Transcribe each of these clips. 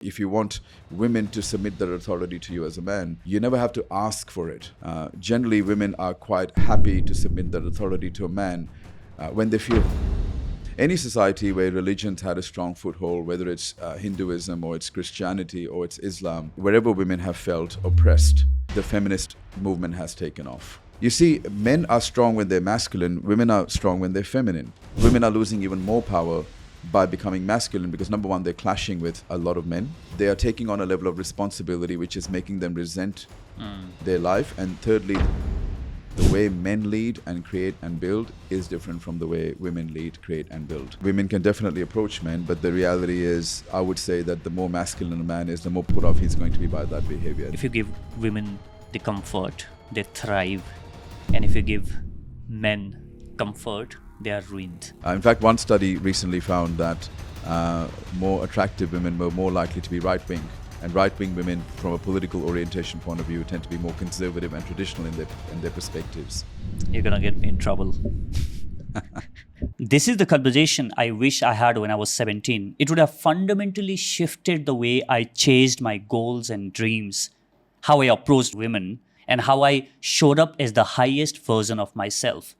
If you want women to submit their authority to you as a man, you never have to ask for it. Generally, women are quite happy to submit their authority to a man when they feel. Any society where religion's had a strong foothold, whether it's Hinduism or it's Christianity or it's Islam, wherever women have felt oppressed, the feminist movement has taken off. You see, men are strong when they're masculine, women are strong when they're feminine. Women are losing even more power by becoming masculine because, number one, they're clashing with a lot of men. They are taking on a level of responsibility which is making them resent their life. And thirdly, the way men lead and create and build is different from the way women lead, create and build. Women can definitely approach men, but the reality is, I would say that the more masculine a man is, the more put off he's going to be by that behavior. If you give women the comfort, they thrive. And if you give men comfort, they are ruined. In fact, one study recently found that more attractive women were more likely to be right-wing. And right-wing women, from a political orientation point of view, tend to be more conservative and traditional in their perspectives. You're going to get me in trouble. This is the conversation I wish I had when I was 17. It would have fundamentally shifted the way I chased my goals and dreams, how I approached women, and how I showed up as the highest version of myself.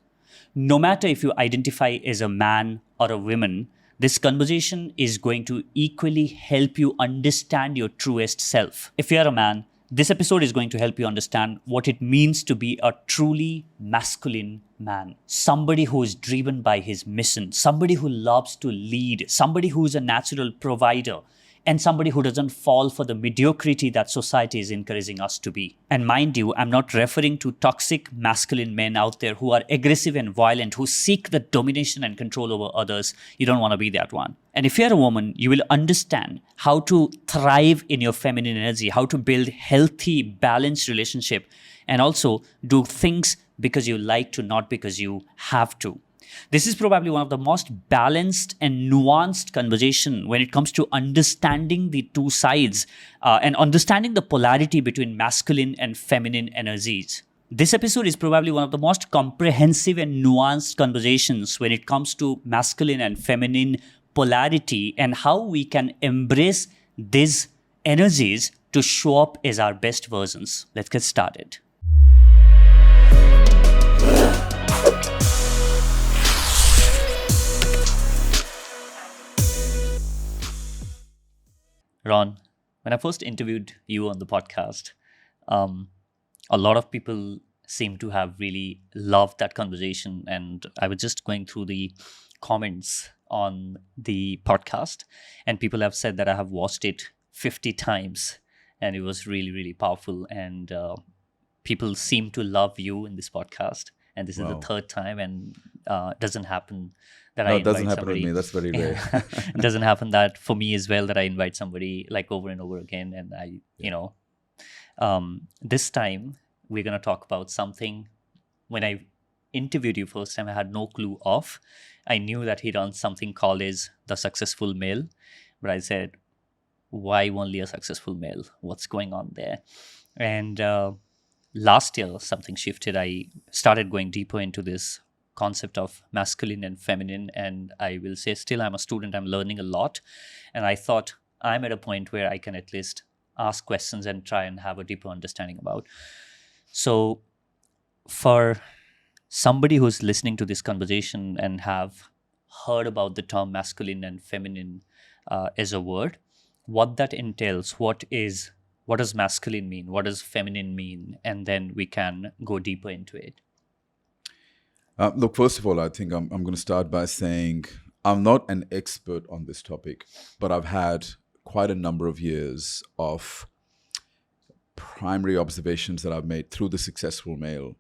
No matter if you identify as a man or a woman, this conversation is going to equally help you understand your truest self. If you are a man, this episode is going to help you understand what it means to be a truly masculine man. Somebody who is driven by his mission, somebody who loves to lead, somebody who is a natural provider, and somebody who doesn't fall for the mediocrity that society is encouraging us to be. And mind you, I'm not referring to toxic masculine men out there who are aggressive and violent, who seek the domination and control over others. You don't want to be that one. And if you're a woman, you will understand how to thrive in your feminine energy, how to build healthy, balanced relationship, and also do things because you like to, not because you have to. This is probably one of the most balanced and nuanced conversation when it comes to understanding the two sides and understanding the polarity between masculine and feminine energies. This episode is probably one of the most comprehensive and nuanced conversations when it comes to masculine and feminine polarity and how we can embrace these energies to show up as our best versions. Let's get started. Ron, when I first interviewed you on the podcast, a lot of people seem to have really loved that conversation. And I was just going through the comments on the podcast, and people have said that I have watched it 50 times, and it was really, really powerful. And people seem to love you in this podcast. And this is the third time, and it doesn't happen that I invite somebody. No, it doesn't happen with me. That's very rare. It doesn't happen that for me as well, that I invite somebody like over and over again. And this time we're going to talk about something. When I interviewed you first time, I had no clue of. I knew that he runs something called as the successful male, but I said, why only a successful male? What's going on there? And last year, something shifted. I started going deeper into this concept of masculine and feminine. And I will say still I'm a student. I'm learning a lot. And I thought I'm at a point where I can at least ask questions and try and have a deeper understanding about. So for somebody who's listening to this conversation and have heard about the term masculine and feminine as a word, what that entails, what does masculine mean? What does feminine mean? And then we can go deeper into it. Look, first of all, I think I'm going to start by saying I'm not an expert on this topic, but I've had quite a number of years of primary observations that I've made through the successful male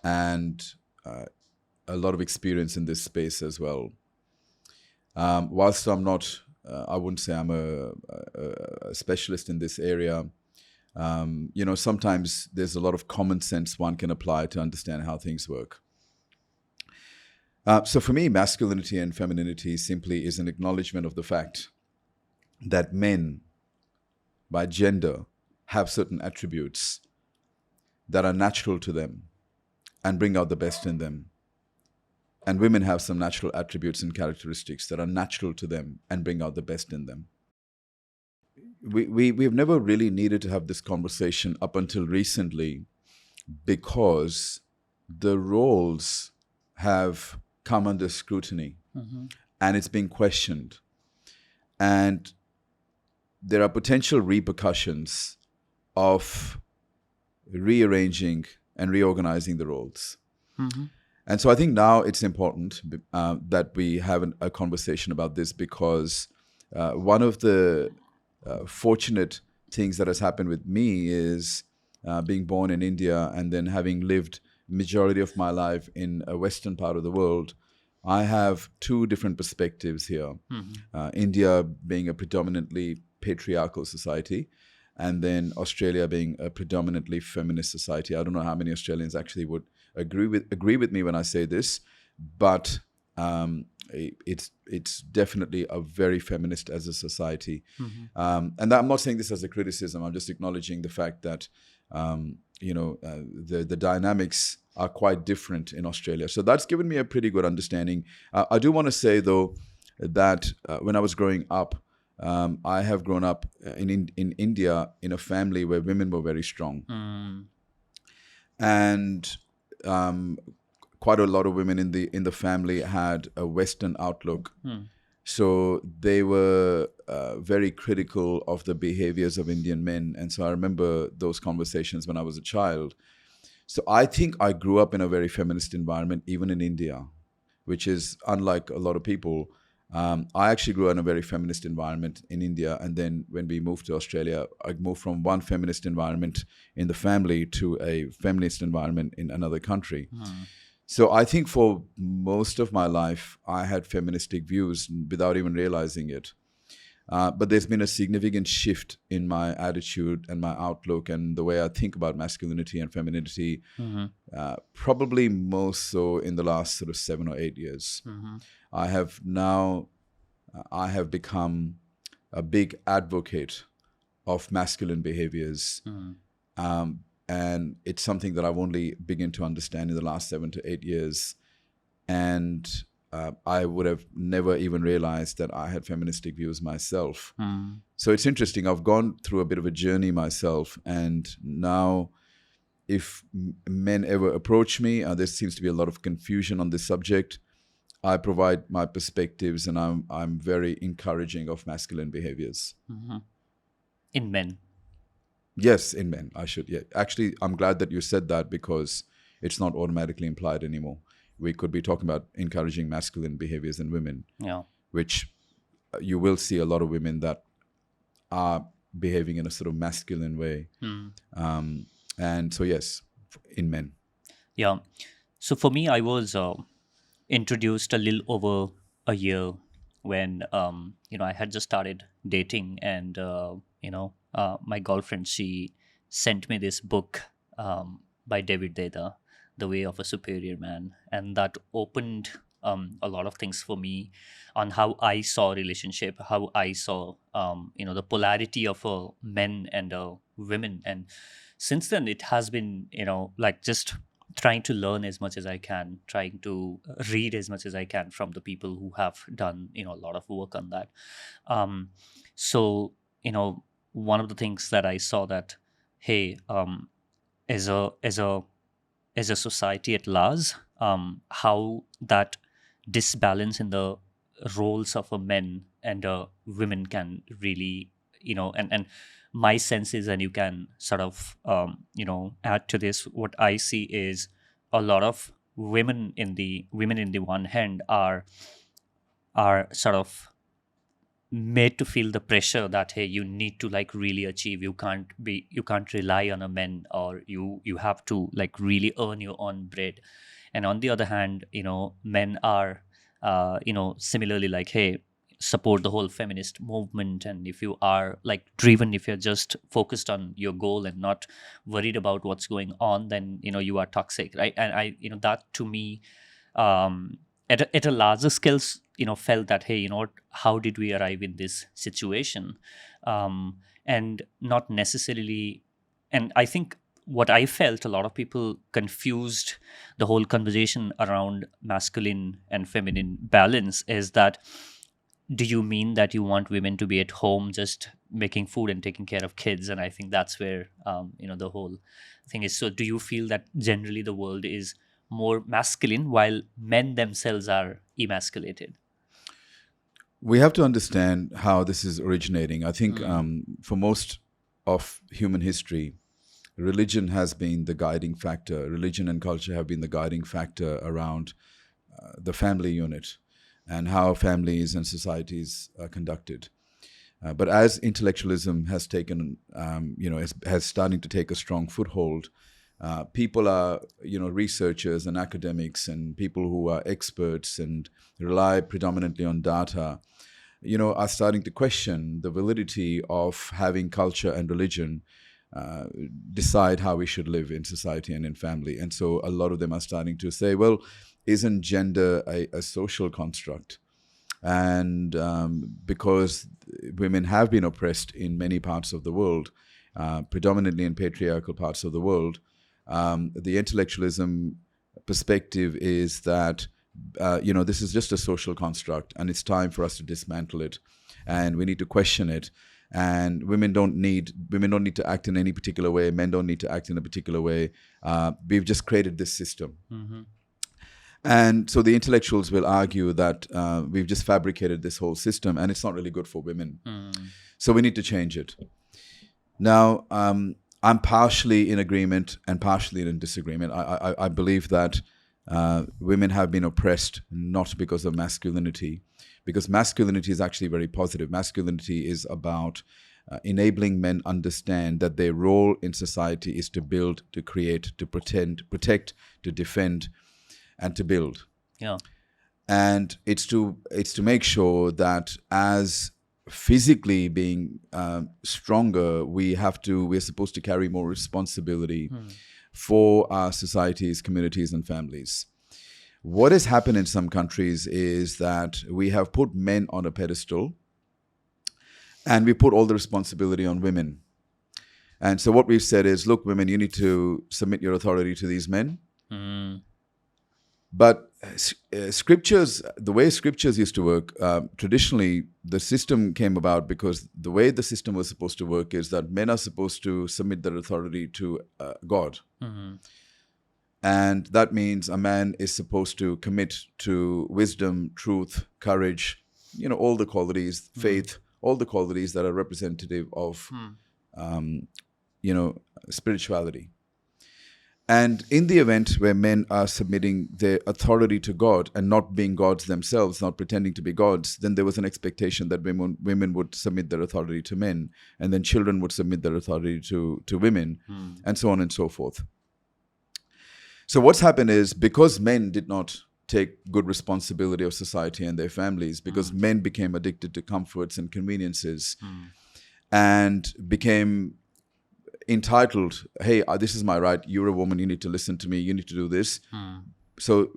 and a lot of experience in this space as well. Whilst I'm not I wouldn't say I'm a specialist in this area. Sometimes there's a lot of common sense one can apply to understand how things work. So for me, masculinity and femininity simply is an acknowledgement of the fact that men, by gender, have certain attributes that are natural to them and bring out the best in them. And women have some natural attributes and characteristics that are natural to them and bring out the best in them. we've never really needed to have this conversation up until recently, because the roles have come under scrutiny and it's being questioned. And there are potential repercussions of rearranging and reorganizing the roles. And so I think now it's important that we have a conversation about this, because one of the fortunate things that has happened with me is being born in India and then having lived majority of my life in a Western part of the world. I have two different perspectives here. India being a predominantly patriarchal society, and then Australia being a predominantly feminist society. I don't know how many Australians actually would agree with me when I say this, but it's definitely a very feminist as a society. And I'm not saying this as a criticism. I'm just acknowledging the fact that the dynamics are quite different in Australia. So that's given me a pretty good understanding. I do want to say, though, that when I was growing up, I have grown up in India in a family where women were very strong. And quite a lot of women in the family had a Western outlook. So they were very critical of the behaviors of Indian men. And so I remember those conversations when I was a child. So I think I grew up in a very feminist environment, even in India, which is unlike a lot of people. I actually grew up in a very feminist environment in India. And then when we moved to Australia, I moved from one feminist environment in the family to a feminist environment in another country. So I think for most of my life, I had feministic views without even realizing it. But there's been a significant shift in my attitude and my outlook and the way I think about masculinity and femininity, probably most so in the last sort of 7 or 8 years. I have become a big advocate of masculine behaviors. And it's something that I've only begun to understand in the last 7 to 8 years. And I would have never even realized that I had feministic views myself. So it's interesting. I've gone through a bit of a journey myself. And now if men ever approach me, there seems to be a lot of confusion on this subject. I provide my perspectives, and I'm very encouraging of masculine behaviors. In men. Yes, in men. I should. Yeah. Actually, I'm glad that you said that, because it's not automatically implied anymore. We could be talking about encouraging masculine behaviors in women, which you will see a lot of women that are behaving in a sort of masculine way. And so, yes, in men. Yeah. So for me, I was introduced a little over a year when, I had just started dating, and, my girlfriend, she sent me this book by David Deda, The Way of a Superior Man. And that opened a lot of things for me on how I saw relationship, how I saw, the polarity of men and women. And since then, it has been, just trying to learn as much as I can, trying to read as much as I can from the people who have done, a lot of work on that. So, one of the things that I saw that, hey, as a society at large, how that disbalance in the roles of a men and women can really, and my sense is, and you can sort of, add to this, what I see is a lot of women in the one hand are sort of made to feel the pressure that, hey, you need to like really achieve, you can't rely on a man, or you have to like really earn your own bread. And on the other hand, men are similarly like, hey, support the whole feminist movement, and if you are like driven, if you're just focused on your goal and not worried about what's going on, then you are toxic, right? And I that to me, at a larger scale, felt that, hey, what, how did we arrive in this situation? And not necessarily, and I think what I felt, a lot of people confused the whole conversation around masculine and feminine balance, is that do you mean that you want women to be at home just making food and taking care of kids? And I think that's where the whole thing is. So do you feel that generally the world is more masculine while men themselves are emasculated? We have to understand how this is originating. I think for most of human history, religion has been the guiding factor. Religion and culture have been the guiding factor around the family unit and how families and societies are conducted. But as intellectualism has taken, has starting to take a strong foothold, people are, researchers and academics and people who are experts and rely predominantly on data, are starting to question the validity of having culture and religion decide how we should live in society and in family. And so a lot of them are starting to say, well, isn't gender a social construct? And because women have been oppressed in many parts of the world, predominantly in patriarchal parts of the world, the intellectualism perspective is that, this is just a social construct and it's time for us to dismantle it and we need to question it. And women don't need to act in any particular way. Men don't need to act in a particular way. We've just created this system. Mm-hmm. And so the intellectuals will argue that we've just fabricated this whole system and it's not really good for women. So we need to change it. Now, I'm partially in agreement and partially in disagreement. I believe that women have been oppressed not because of masculinity, because masculinity is actually very positive. Masculinity is about enabling men understand that their role in society is to build, to create, to protect, to defend, and to build. Yeah. And it's to make sure that as physically being stronger, we're supposed to carry more responsibility for our societies, communities, and families. What has happened in some countries is that we have put men on a pedestal and we put all the responsibility on women. And so what we've said is, look, women, you need to submit your authority to these men. But scriptures, the way scriptures used to work, traditionally the system came about because the way the system was supposed to work is that men are supposed to submit their authority to God. And that means a man is supposed to commit to wisdom, truth, courage, all the qualities, faith, all the qualities that are representative of, spirituality. And in the event where men are submitting their authority to God and not being gods themselves, not pretending to be gods, then there was an expectation that women would submit their authority to men, and then children would submit their authority to women, and so on and so forth. So what's happened is, because men did not take good responsibility of society and their families, because men became addicted to comforts and conveniences and became entitled, hey, this is my right, you're a woman, you need to listen to me, you need to do this. So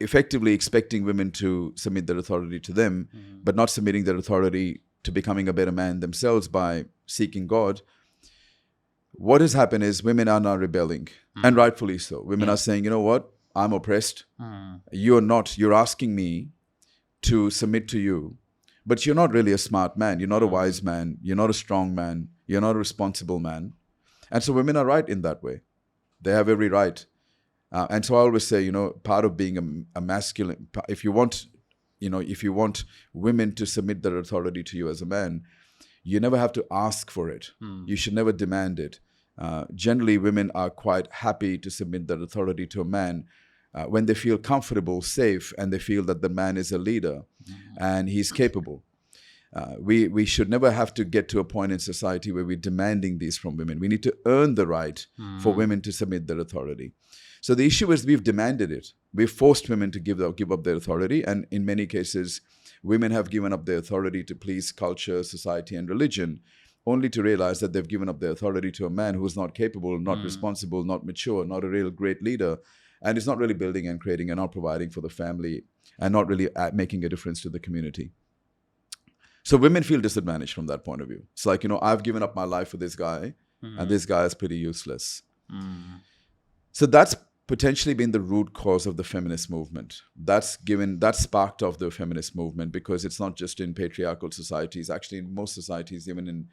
effectively expecting women to submit their authority to them, but not submitting their authority to becoming a better man themselves by seeking God. What has happened is women are now rebelling, and rightfully so. Women are saying, you know what, I'm oppressed. You're not. You're asking me to submit to you, but you're not really a smart man. You're not a wise man. You're not a strong man. You're not a responsible man. And so women are right in that way. They have every right. And so I always say, part of being a masculine, if you want women to submit their authority to you as a man, you never have to ask for it. You should never demand it. Generally, women are quite happy to submit their authority to a man when they feel comfortable, safe, and they feel that the man is a leader and he's capable. We should never have to get to a point in society where we're demanding these from women. We need to earn the right for women to submit their authority. So the issue is we've demanded it. We've forced women to give up their authority, and in many cases, women have given up their authority to please culture, society, and religion, only to realize that they've given up their authority to a man who's not capable, not responsible, not mature, not a real great leader, and is not really building and creating and not providing for the family and not really making a difference to the community. So women feel disadvantaged from that point of view. It's like, I've given up my life for this guy, and this guy is pretty useless. So that's potentially been the root cause of the feminist movement. That sparked off the feminist movement, because it's not just in patriarchal societies. Actually, in most societies, even in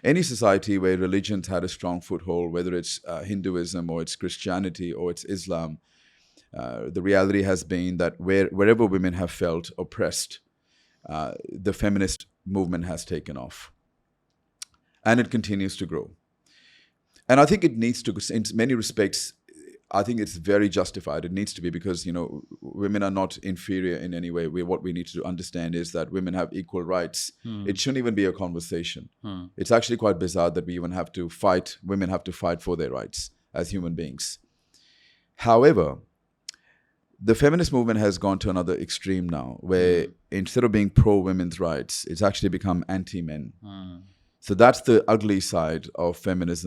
any society where religion's had a strong foothold, whether it's Hinduism or it's Christianity or it's Islam, the reality has been that wherever women have felt oppressed, the feminist movement has taken off. And it continues to grow. And I think it needs to, in many respects, I think it's very justified. It needs to be, because, women are not inferior in any way. What we need to understand is that women have equal rights. It shouldn't even be a conversation. It's actually quite bizarre that women have to fight for their rights as human beings. However, the feminist movement has gone to another extreme now, where instead of being pro-women's rights, it's actually become anti-men. So that's the ugly side of feminist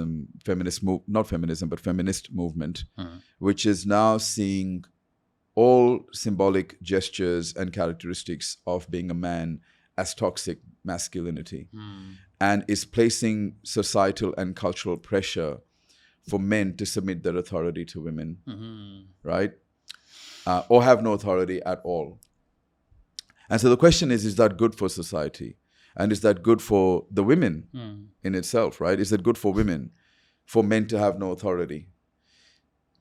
movement, which is now seeing all symbolic gestures and characteristics of being a man as toxic masculinity, and is placing societal and cultural pressure for men to submit their authority to women, right? Or have no authority at all. And so the question is that good for society? And is that good for the women in itself, right? Is it good for women, for men to have no authority?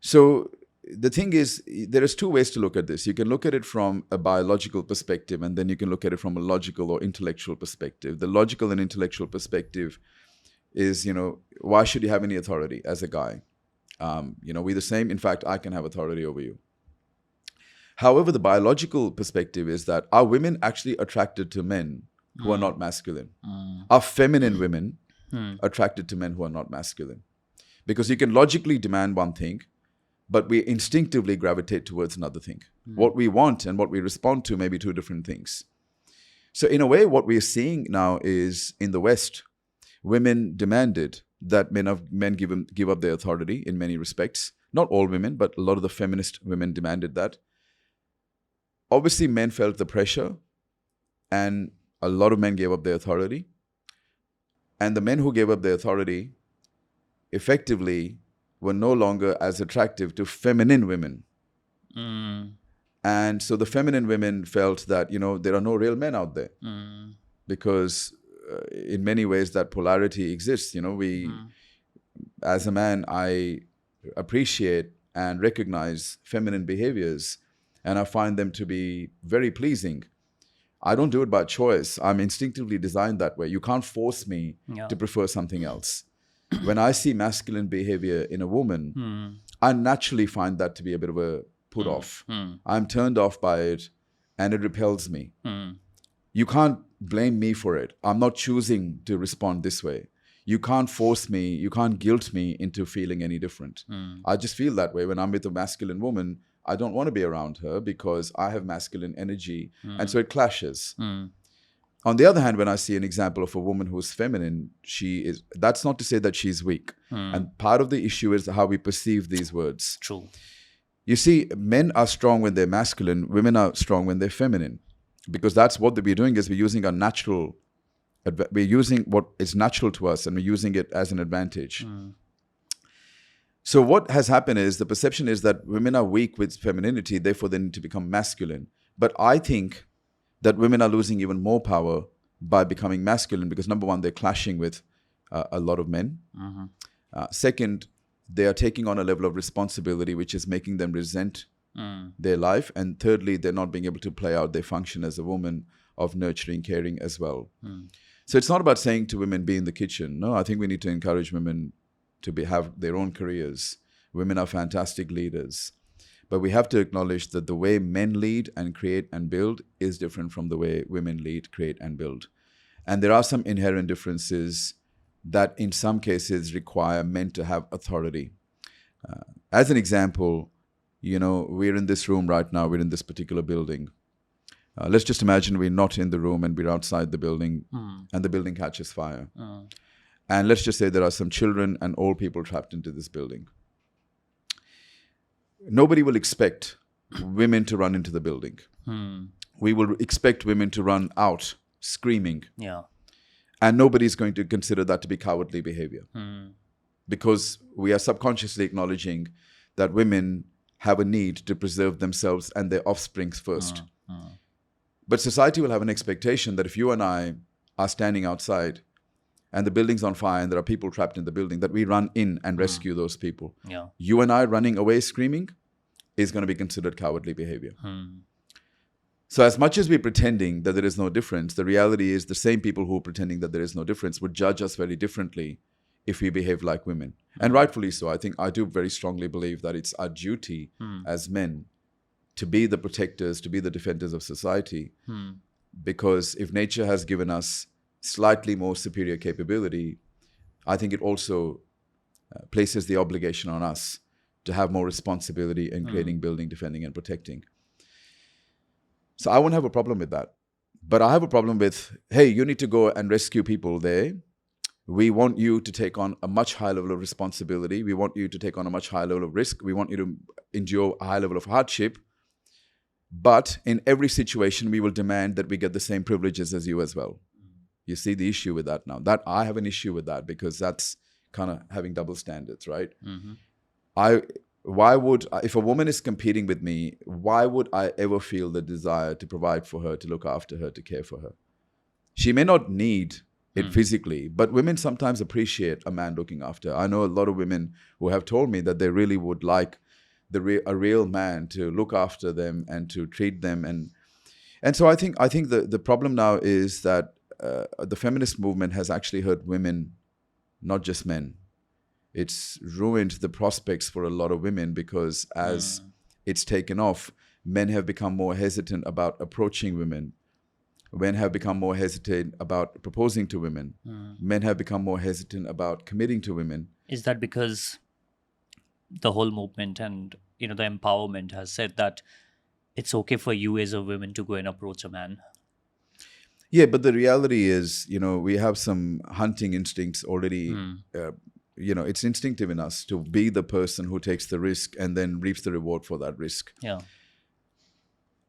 So the thing is, there is two ways to look at this. You can look at it from a biological perspective, and then you can look at it from a logical or intellectual perspective. The logical and intellectual perspective is, why should you have any authority as a guy? We're the same. In fact, I can have authority over you. However, the biological perspective is that, are women actually attracted to men who are not masculine? Are feminine women attracted to men who are not masculine? Because you can logically demand one thing, but we instinctively gravitate towards another thing. What we want and what we respond to may be two different things. So in a way, what we're seeing now is, in the West, women demanded that men give up their authority in many respects. Not all women, but a lot of the feminist women demanded that. Obviously, men felt the pressure, and a lot of men gave up their authority. And the men who gave up their authority effectively were no longer as attractive to feminine women. And so the feminine women felt that, there are no real men out there. Because in many ways that polarity exists. As a man, I appreciate and recognize feminine behaviors, and I find them to be very pleasing. I don't do it by choice. I'm instinctively designed that way. You can't force me to prefer something else. When I see masculine behavior in a woman, I naturally find that to be a bit of a put off. I'm turned off by it, and it repels me. You can't blame me for it. I'm not choosing to respond this way. You can't force me, you can't guilt me into feeling any different. I just feel that way. When I'm with a masculine woman, I don't want to be around her because I have masculine energy, and so it clashes. On the other hand, when I see an example of a woman who's feminine, that's not to say that she's weak. And part of the issue is how we perceive these words. True. You see, men are strong when they're masculine, women are strong when they're feminine. Because that's what we're doing, is we're using what is natural to us, and we're using it as an advantage. So what has happened is, the perception is that women are weak with femininity, therefore they need to become masculine. But I think that women are losing even more power by becoming masculine, because number one, they're clashing with a lot of men. Second, they are taking on a level of responsibility which is making them resent their life. And thirdly, they're not being able to play out their function as a woman of nurturing, caring as well. So it's not about saying to women, be in the kitchen. No, I think we need to encourage women to have their own careers. Women are fantastic leaders. But we have to acknowledge that the way men lead and create and build is different from the way women lead, create and build. And there are some inherent differences that in some cases require men to have authority. As an example, we're in this room right now, we're in this particular building. Let's just imagine we're not in the room and we're outside the building, and the building catches fire. And let's just say there are some children and old people trapped into this building. Nobody will expect women to run into the building. We will expect women to run out screaming. And nobody's going to consider that to be cowardly behavior. Because we are subconsciously acknowledging that women have a need to preserve themselves and their offsprings first. But society will have an expectation that if you and I are standing outside and the building's on fire and there are people trapped in the building, that we run in and rescue those people. Yeah. You and I running away screaming is going to be considered cowardly behavior. So as much as we're pretending that there is no difference, the reality is the same people who are pretending that there is no difference would judge us very differently if we behave like women. And rightfully so. I do very strongly believe that it's our duty as men to be the protectors, to be the defenders of society. Because if nature has given us slightly more superior capability, I think it also places the obligation on us to have more responsibility in creating, building, defending, and protecting. So I won't have a problem with that. But I have a problem with, hey, you need to go and rescue people there. We want you to take on a much higher level of responsibility. We want you to take on a much higher level of risk. We want you to endure a high level of hardship. But in every situation, we will demand that we get the same privileges as you as well. You see the issue with that now. That I have an issue with that because that's kind of having double standards, right? Why would, if a woman is competing with me, why would I ever feel the desire to provide for her, to look after her, to care for her? She may not need it physically, but women sometimes appreciate a man looking after her. I know a lot of women who have told me that they really would like a real man to look after them and to treat them. And so I think the problem now is that the feminist movement has actually hurt women, not just men. It's ruined the prospects for a lot of women because as it's taken off, men have become more hesitant about approaching women. Men have become more hesitant about proposing to women. Men have become more hesitant about committing to women. Is that because the whole movement and the empowerment has said that it's okay for you as a woman to go and approach a man? Yeah, but the reality is, we have some hunting instincts already. It's instinctive in us to be the person who takes the risk and then reaps the reward for that risk. Yeah.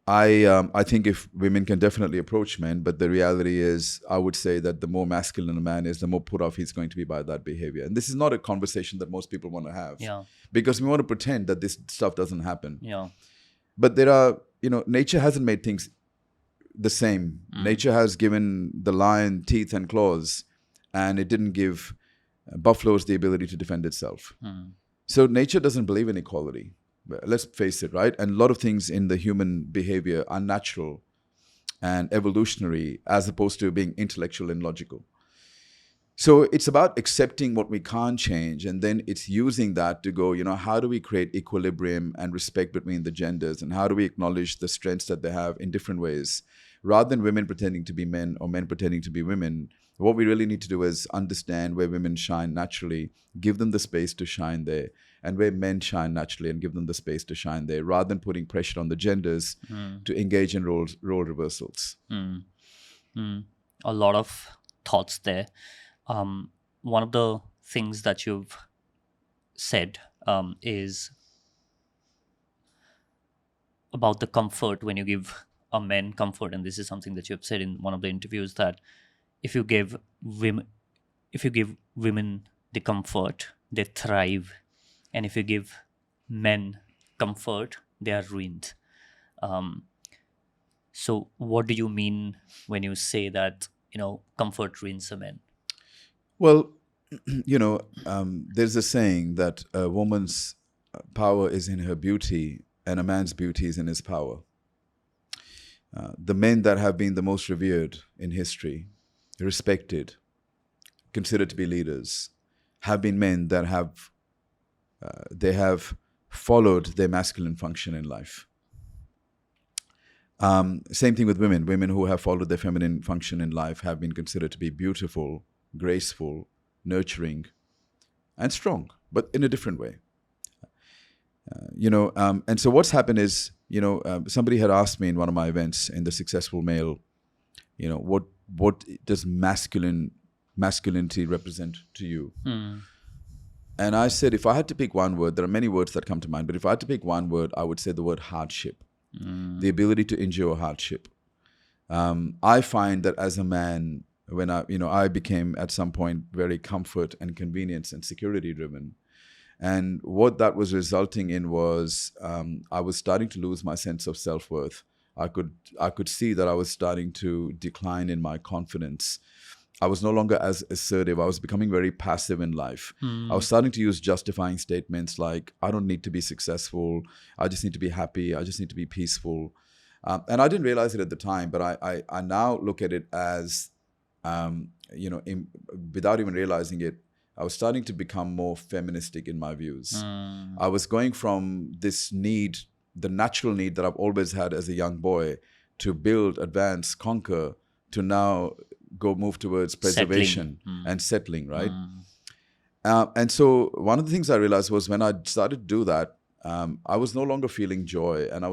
I think if women can definitely approach men, but the reality is, I would say that the more masculine a man is, the more put off he's going to be by that behavior. And this is not a conversation that most people want to have. Yeah. Because we want to pretend that this stuff doesn't happen. Yeah. But there are, nature hasn't made things the same. Nature has given the lion teeth and claws, and it didn't give buffaloes the ability to defend itself. So nature doesn't believe in equality. Let's face it, right? And a lot of things in the human behavior are natural and evolutionary as opposed to being intellectual and logical. So it's about accepting what we can't change, and then it's using that to go, how do we create equilibrium and respect between the genders, and how do we acknowledge the strengths that they have in different ways? Rather than women pretending to be men or men pretending to be women, what we really need to do is understand where women shine naturally, give them the space to shine there, and where men shine naturally and give them the space to shine there, rather than putting pressure on the genders to engage in role reversals. A lot of thoughts there. One of the things that you've said is about the comfort when you give a man comfort, and this is something that you've said in one of the interviews, that if you give women the comfort, they thrive, and if you give men comfort, they are ruined. So what do you mean when you say that comfort ruins a man? Well, there's a saying that a woman's power is in her beauty and a man's beauty is in his power. The men that have been the most revered in history, respected, considered to be leaders, have been men that have followed their masculine function in life. Same thing with women. Women who have followed their feminine function in life have been considered to be beautiful, graceful, nurturing, and strong, but in a different way. And so what's happened is, somebody had asked me in one of my events in the Successful Male, what does masculinity represent to you? And I said, if I had to pick one word, there are many words that come to mind, but if I had to pick one word, I would say the word hardship. The ability to endure hardship. I find that as a man, when I became at some point very comfort and convenience and security driven. And what that was resulting in was I was starting to lose my sense of self-worth. I could see that I was starting to decline in my confidence. I was no longer as assertive. I was becoming very passive in life. I was starting to use justifying statements like, I don't need to be successful. I just need to be happy. I just need to be peaceful. And I didn't realize it at the time, but I now look at it as, without even realizing it, I was starting to become more feministic in my views. I was going from this need, the natural need that I've always had as a young boy to build, advance, conquer, to now move towards preservation and settling, right? And so one of the things I realized was when I started to do that, I was no longer feeling joy, and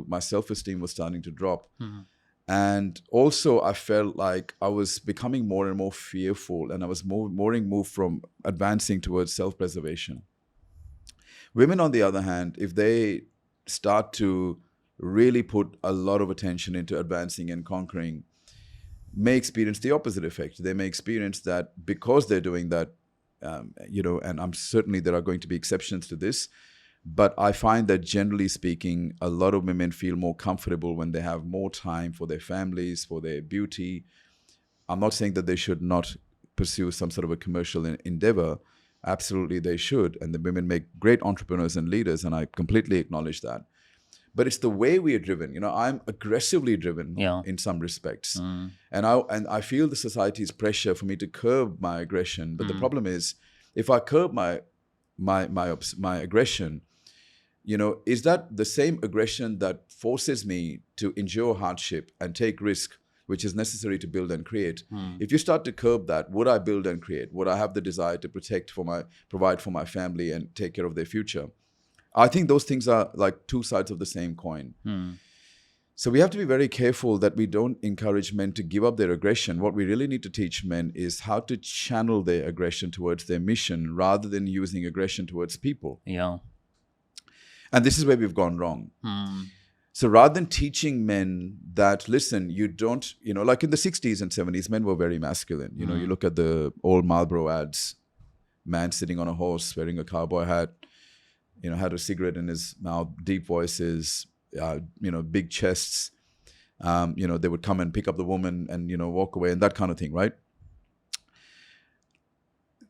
my self-esteem was starting to drop. And also I felt like I was becoming more and more fearful, and I was moved from advancing towards self-preservation. Women, on the other hand, if they start to really put a lot of attention into advancing and conquering, may experience the opposite effect. They may experience that because they're doing that, and I'm certainly there are going to be exceptions to this, but I find that generally speaking, a lot of women feel more comfortable when they have more time for their families, for their beauty. I'm not saying that they should not pursue some sort of a commercial endeavor. Absolutely, they should. And the women make great entrepreneurs and leaders, and I completely acknowledge that. But it's the way we are driven. I'm aggressively driven in some respects. And I feel the society's pressure for me to curb my aggression. But the problem is, if I curb my aggression, is that the same aggression that forces me to endure hardship and take risk, which is necessary to build and create? If you start to curb that, would I build and create? Would I have the desire to provide for my family and take care of their future? I think those things are like two sides of the same coin. So we have to be very careful that we don't encourage men to give up their aggression. What we really need to teach men is how to channel their aggression towards their mission rather than using aggression towards people. Yeah. And this is where we've gone wrong. So rather than teaching men that, listen, you don't, like in the 60s and 70s, men were very masculine. You look at the old Marlboro ads, man sitting on a horse, wearing a cowboy hat, had a cigarette in his mouth, deep voices, big chests. They would come and pick up the woman and, walk away and that kind of thing, right?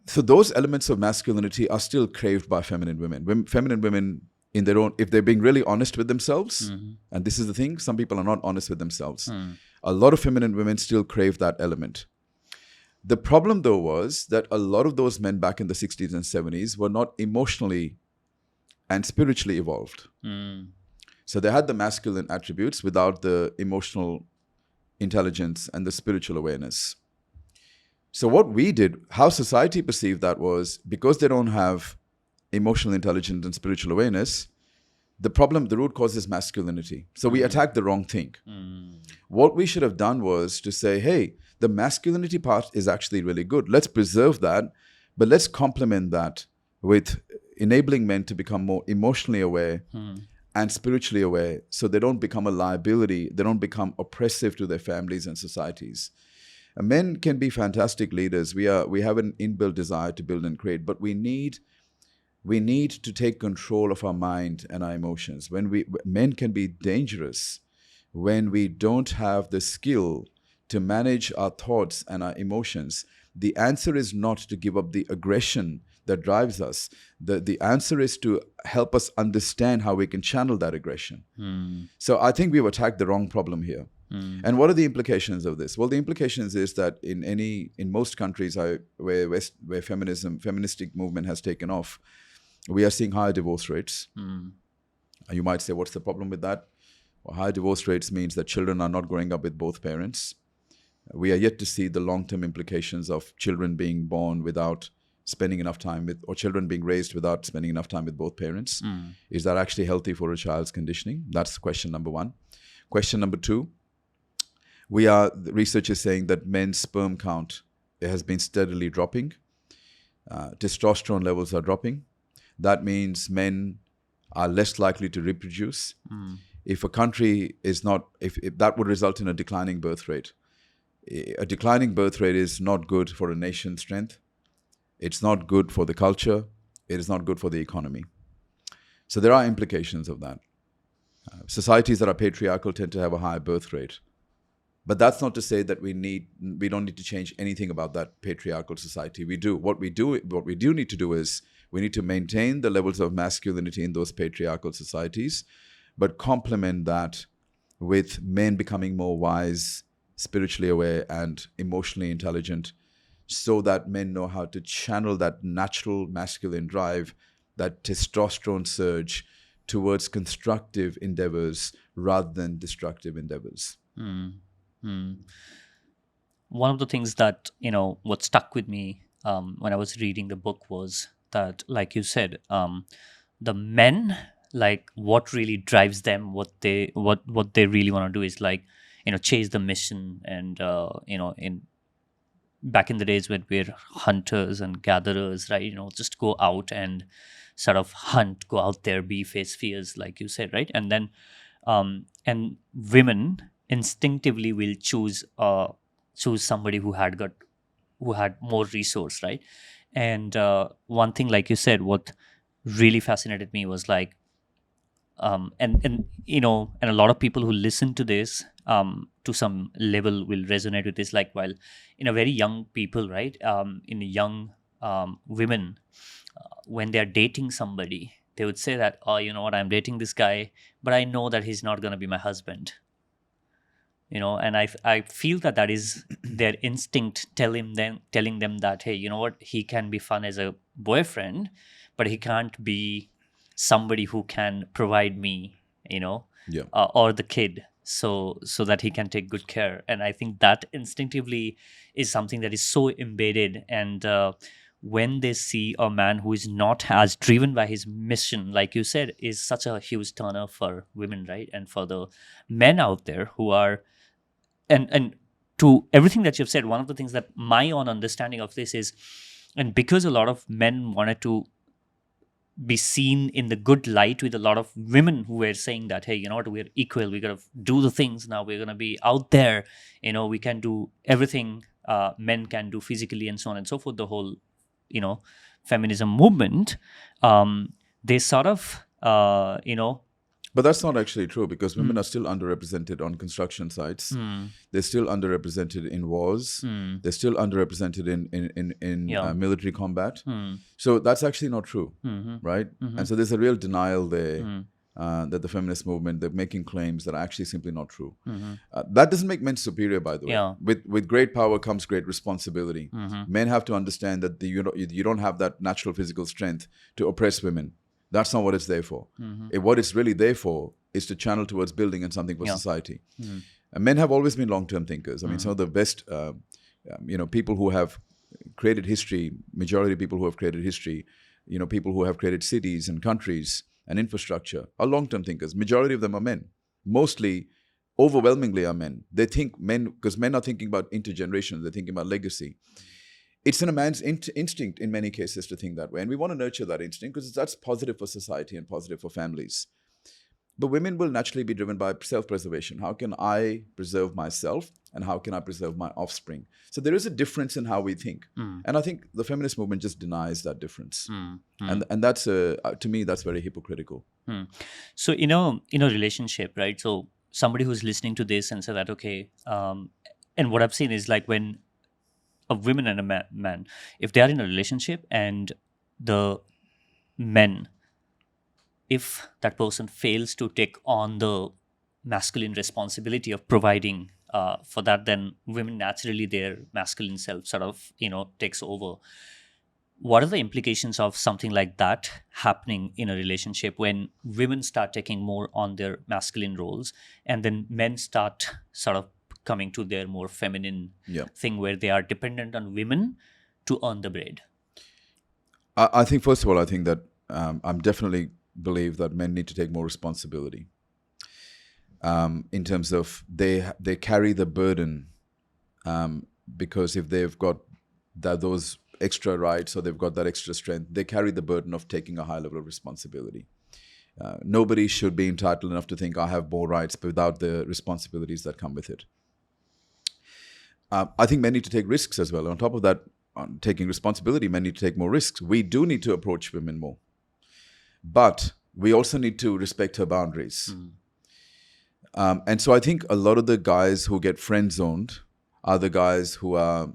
So those elements of masculinity are still craved by feminine women. Feminine women, in their own, if they're being really honest with themselves, and this is the thing, some people are not honest with themselves. A lot of feminine women still crave that element. The problem, though, was that a lot of those men back in the 60s and 70s were not emotionally and spiritually evolved. So they had the masculine attributes without the emotional intelligence and the spiritual awareness. So what we did, how society perceived that was, because they don't have emotional intelligence and spiritual awareness, the root cause is masculinity. So we attacked the wrong thing. What we should have done was to say, hey, the masculinity part is actually really good. Let's preserve that, but let's complement that with enabling men to become more emotionally aware and spiritually aware, so they don't become a liability, they don't become oppressive to their families and societies. Men can be fantastic leaders. We have an inbuilt desire to build and create, but we need to take control of our mind and our emotions. Men can be dangerous when we don't have the skill to manage our thoughts and our emotions. The answer is not to give up the aggression that drives us. The answer is to help us understand how we can channel that aggression. So I think we've attacked the wrong problem here. And what are the implications of this? Well, the implications is that in most countries where feministic movement has taken off, we are seeing higher divorce rates. You might say, what's the problem with that? Well, higher divorce rates means that children are not growing up with both parents. We are yet to see the long-term implications of children being born without spending enough time with, or children being raised without spending enough time with both parents. Is that actually healthy for a child's conditioning? That's question number one. Question number two, the research is saying that men's sperm count has been steadily dropping. Testosterone levels are dropping. That means men are less likely to reproduce. If a country is not, if that would result in a declining birth rate. A declining birth rate is not good for a nation's strength. It's not good for the culture. it is not good for the economy. So there are implications of that. Societies that are patriarchal tend to have a higher birth rate. But that's not to say that we don't need to change anything about that patriarchal society. We do. What we do need to do is we need to maintain the levels of masculinity in those patriarchal societies, but complement that with men becoming more wise, spiritually aware, and emotionally intelligent, so that men know how to channel that natural masculine drive, that testosterone surge, towards constructive endeavors rather than destructive endeavors. One of the things that, what stuck with me when I was reading the book was that, like you said, the men, like what really drives them, what they really want to do is like, chase the mission. And in back in the days when we're hunters and gatherers, right, just go out and sort of hunt, go out there, face fears, like you said, right? And then and women instinctively will choose somebody who had more resource, right? And one thing, like you said, what really fascinated me was like, and a lot of people who listen to this to some level will resonate with this, like, while very young people, right, in young women, when they're dating somebody, they would say that, oh, you know what, I'm dating this guy, but I know that he's not going to be my husband. And I feel that is their instinct telling them that, hey, you know what, he can be fun as a boyfriend, but he can't be somebody who can provide me, or the kid, so that he can take good care. And I think that instinctively is something that is so embedded. And when they see a man who is not as driven by his mission, like you said, is such a huge turner for women, right? And for the men out there who are, and to everything that you've said, one of the things that my own understanding of this is, and because a lot of men wanted to be seen in the good light with a lot of women who were saying that, hey, you know what, we're equal, we gotta do the things now, we're gonna be out there, we can do everything men can do physically, and so on and so forth, the whole feminism movement, they sort of But that's not actually true, because women are still underrepresented on construction sites. They're still underrepresented in wars. They're still underrepresented in military combat. So that's actually not true, right? And so there's a real denial there that the feminist movement, they're making claims that are actually simply not true. That doesn't make men superior, by the way. Yeah. With great power comes great responsibility. Men have to understand that you don't have that natural physical strength to oppress women. That's not what it's there for. What it's really there for is to channel towards building and something for society. And men have always been long-term thinkers. I mean, some of the best, people who have created history, majority of people who have created history, people who have created cities and countries and infrastructure are long-term thinkers. Majority of them are men. Mostly, overwhelmingly are men. They think because men are thinking about intergenerations. They're thinking about legacy. It's in a man's instinct in many cases to think that way. And we want to nurture that instinct because that's positive for society and positive for families. But women will naturally be driven by self-preservation. How can I preserve myself and how can I preserve my offspring? So there is a difference in how we think. And I think the feminist movement just denies that difference. And that's, to me, that's very hypocritical. So, in a relationship, right? So somebody who's listening to this and say that, okay, and what I've seen is like when a woman and a man, if they are in a relationship and the men, if that person fails to take on the masculine responsibility of providing for that, then women naturally, their masculine self sort of, takes over. What are the implications of something like that happening in a relationship when women start taking more on their masculine roles and then men start sort of coming to their more feminine thing where they are dependent on women to earn the bread? I think, first of all, I think that I definitely believe that men need to take more responsibility in terms of they carry the burden because if they've got those extra rights or they've got that extra strength, they carry the burden of taking a high level of responsibility. Nobody should be entitled enough to think I have more rights without the responsibilities that come with it. I think men need to take risks as well. On top of that, on taking responsibility. Men need to take more risks. We do need to approach women more. But we also need to respect her boundaries. And so I think a lot of the guys who get friend-zoned are the guys who are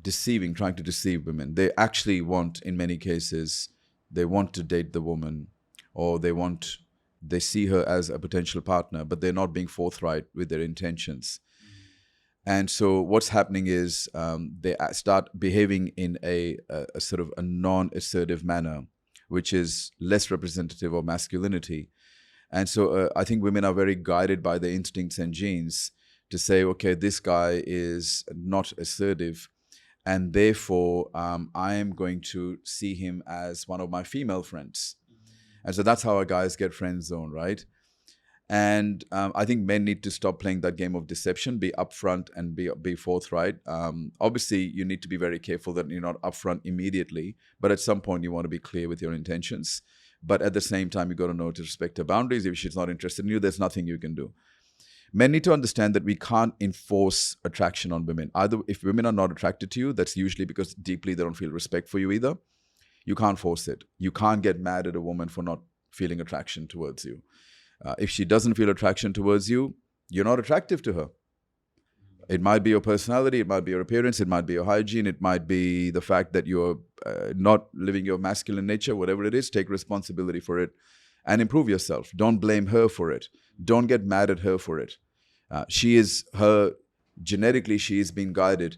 trying to deceive women. They actually want, in many cases, they want to date the woman, or they see her as a potential partner, but they're not being forthright with their intentions. And so what's happening is they start behaving in a sort of a non-assertive manner, which is less representative of masculinity. And so I think women are very guided by their instincts and genes to say, okay, this guy is not assertive, and therefore I am going to see him as one of my female friends. And so that's how our guys get friend zoned, right? And I think men need to stop playing that game of deception, be upfront and be forthright. Obviously, you need to be very careful that you're not upfront immediately, but at some point you want to be clear with your intentions. But at the same time, you got to know to respect her boundaries. If she's not interested in you, there's nothing you can do. Men need to understand that we can't enforce attraction on women. Either if women are not attracted to you, that's usually because deeply they don't feel respect for you either. You can't force it. You can't get mad at a woman for not feeling attraction towards you. If she doesn't feel attraction towards you, you're not attractive to her. It might be your personality, it might be your appearance, it might be your hygiene, it might be the fact that you're not living your masculine nature, whatever it is. Take responsibility for it and improve yourself. Don't blame her for it. Don't get mad at her for it. Genetically, she is being guided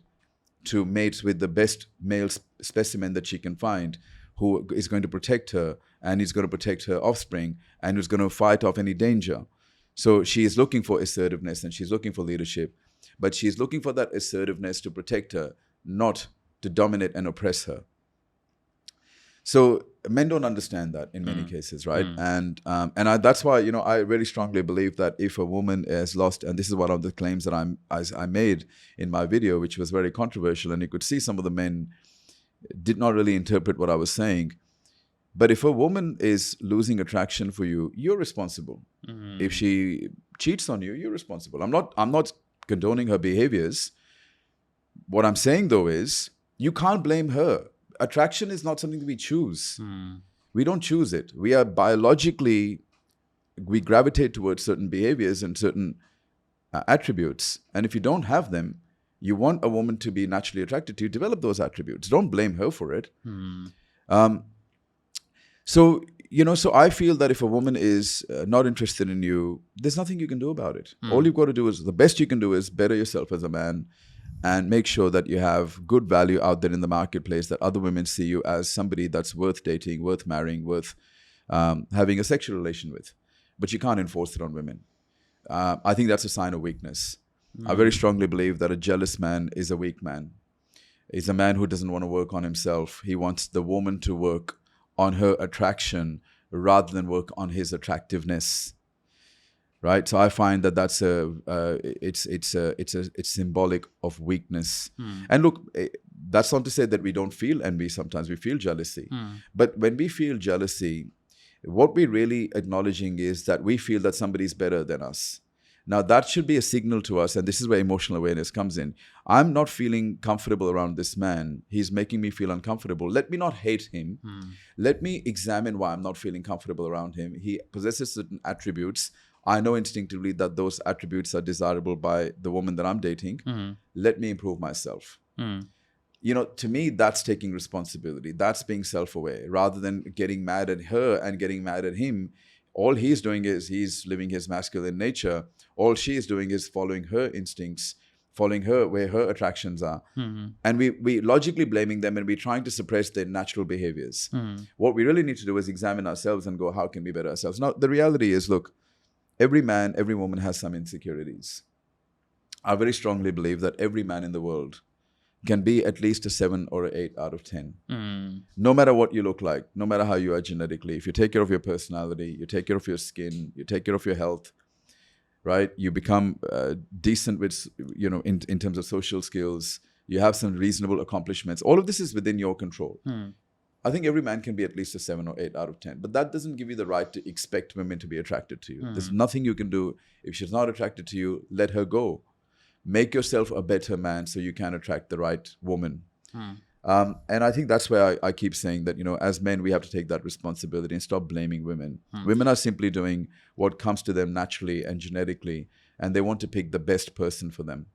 to mate with the best male specimen that she can find, who is going to protect her and is going to protect her offspring and who's going to fight off any danger. So she is looking for assertiveness and she's looking for leadership, but she's looking for that assertiveness to protect her, not to dominate and oppress her. So men don't understand that in many cases, right? And that's why, I really strongly believe that if a woman is lost, and this is one of the claims that I made in my video, which was very controversial, and you could see some of the men did not really interpret what I was saying. But if a woman is losing attraction for you, you're responsible. If she cheats on you, you're responsible. I'm not condoning her behaviors. What I'm saying though is you can't blame her. Attraction is not something that we choose. We don't choose it. We are biologically, we gravitate towards certain behaviors and certain attributes. And if you don't have them, you want a woman to be naturally attracted to you, develop those attributes. Don't blame her for it. So I feel that if a woman is not interested in you, there's nothing you can do about it. All you've got to do is, the best you can do is better yourself as a man and make sure that you have good value out there in the marketplace, that other women see you as somebody that's worth dating, worth marrying, worth having a sexual relation with. But you can't enforce it on women. I think that's a sign of weakness. I very strongly believe that a jealous man is a weak man. He's a man who doesn't want to work on himself. He wants the woman to work on her attraction rather than work on his attractiveness, right? So I find that that's it's symbolic of weakness. And look, that's not to say that we don't feel envy. Sometimes we feel jealousy, but when we feel jealousy, what we're really acknowledging is that we feel that somebody's better than us. Now, that should be a signal to us, and this is where emotional awareness comes in. I'm not feeling comfortable around this man. He's making me feel uncomfortable. Let me not hate him. Let me examine why I'm not feeling comfortable around him. He possesses certain attributes. I know instinctively that those attributes are desirable by the woman that I'm dating. Let me improve myself. To me, that's taking responsibility. That's being self-aware. Rather than getting mad at her and getting mad at him, all he's doing is he's living his masculine nature. All she is doing is following her instincts, following her where her attractions are. And we logically blaming them, and we're trying to suppress their natural behaviors. What we really need to do is examine ourselves and go, how can we better ourselves? Now, the reality is, look, every man, every woman has some insecurities. I very strongly believe that every man in the world can be at least a 7 or an 8 out of 10. No matter what you look like, no matter how you are genetically, if you take care of your personality, you take care of your skin, you take care of your health, right? You become decent with, in terms of social skills, you have some reasonable accomplishments. All of this is within your control. I think every man can be at least a 7 or 8 out of 10, but that doesn't give you the right to expect women to be attracted to you. There's nothing you can do. If she's not attracted to you, let her go. make yourself a better man so you can attract the right woman. And I think that's where I keep saying that, as men, we have to take that responsibility and stop blaming women. Women are simply doing what comes to them naturally and genetically, and they want to pick the best person for them.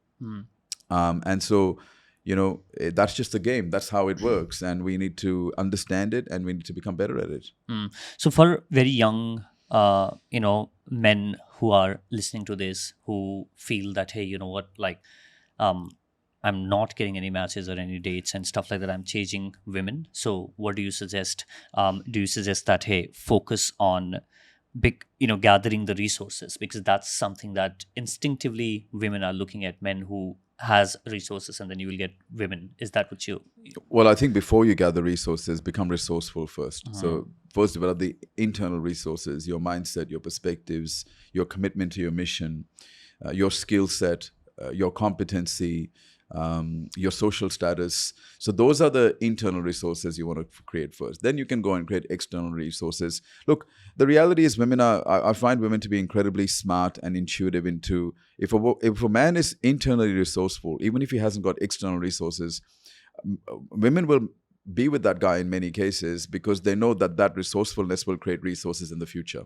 And so, that's just the game. That's how it works. And we need to understand it, and we need to become better at it. So for very young, men who are listening to this, who feel that, hey, you know what, like, I'm not getting any matches or any dates and stuff like that. I'm chasing women. So what do you suggest? Do you suggest that, hey, focus on gathering the resources, because that's something that instinctively women are looking at men who has resources, and then you will get women. Is that what you? Well, I think before you gather resources, become resourceful first. So first develop the internal resources, your mindset, your perspectives, your commitment to your mission, your skill set, your competency, your social status. So those are the internal resources you want to create first. Then you can go and create external resources. Look, the reality is I find women to be incredibly smart and intuitive into, if a man is internally resourceful, even if he hasn't got external resources, women will be with that guy in many cases because they know that resourcefulness will create resources in the future.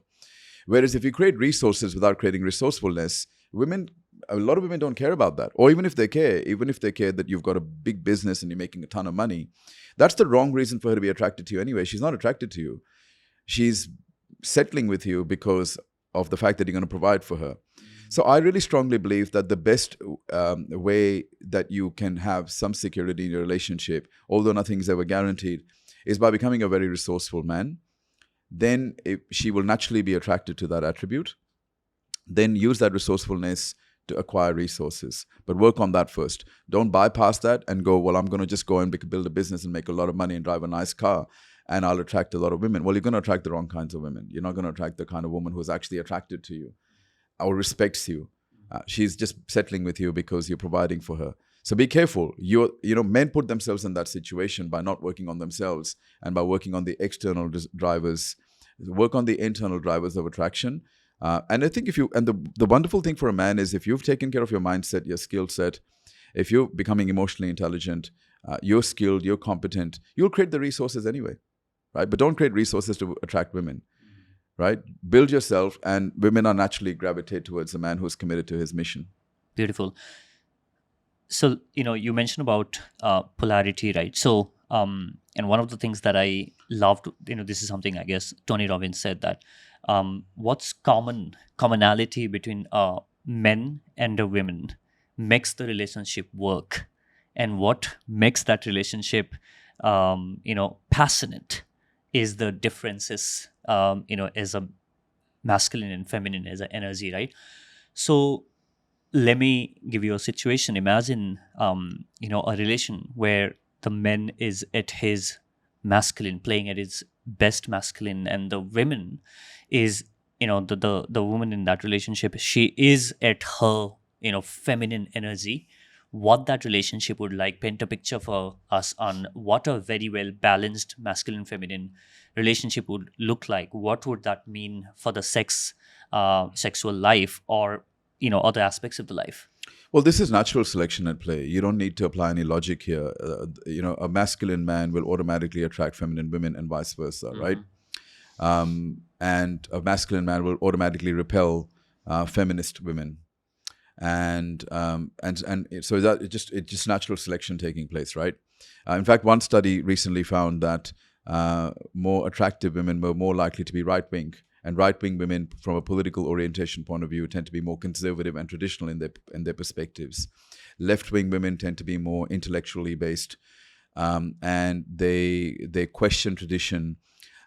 Whereas if you create resources without creating resourcefulness, a lot of women don't care about that. Or even if they care that you've got a big business and you're making a ton of money, that's the wrong reason for her to be attracted to you anyway. She's not attracted to you. She's settling with you because of the fact that you're going to provide for her. So I really strongly believe that the best way that you can have some security in your relationship, although nothing is ever guaranteed, is by becoming a very resourceful man. Then she will naturally be attracted to that attribute. Then use that resourcefulness to acquire resources. But work on that first. Don't bypass that and go, well, I'm going to just go and build a business and make a lot of money and drive a nice car, and I'll attract a lot of women. Well, you're going to attract the wrong kinds of women. You're not going to attract the kind of woman who's actually attracted to you or respects you. She's just settling with you because you're providing for her. So be careful. Men put themselves in that situation by not working on themselves and by working on the external drivers. Work on the internal drivers of attraction. And I think the wonderful thing for a man is if you've taken care of your mindset, your skill set, if you're becoming emotionally intelligent, you're skilled, you're competent, you'll create the resources anyway, right? But don't create resources to attract women, right? Build yourself, and women are naturally gravitate towards a man who's committed to his mission. Beautiful. So, you mentioned about polarity, right? So, and one of the things that I loved, this is something I guess Tony Robbins said, that what's commonality between men and a women makes the relationship work, and what makes that relationship passionate is the differences as a masculine and feminine as an energy, right? So let me give you a situation. Imagine a relation where the man is at his masculine, playing at his best masculine, and the women is the woman in that relationship, she is at her feminine energy. What that relationship would like, paint a picture for us on what a very well balanced masculine feminine relationship would look like. What would that mean for the sexual life, or other aspects of the life? Well, this is natural selection at play. You don't need to apply any logic here. A masculine man will automatically attract feminine women and vice versa, right? And a masculine man will automatically repel feminist women. And so that it's just natural selection taking place, right? In fact, one study recently found that more attractive women were more likely to be right-wing, and right-wing women, from a political orientation point of view, tend to be more conservative and traditional in their perspectives. Left-wing women tend to be more intellectually based, and they question tradition.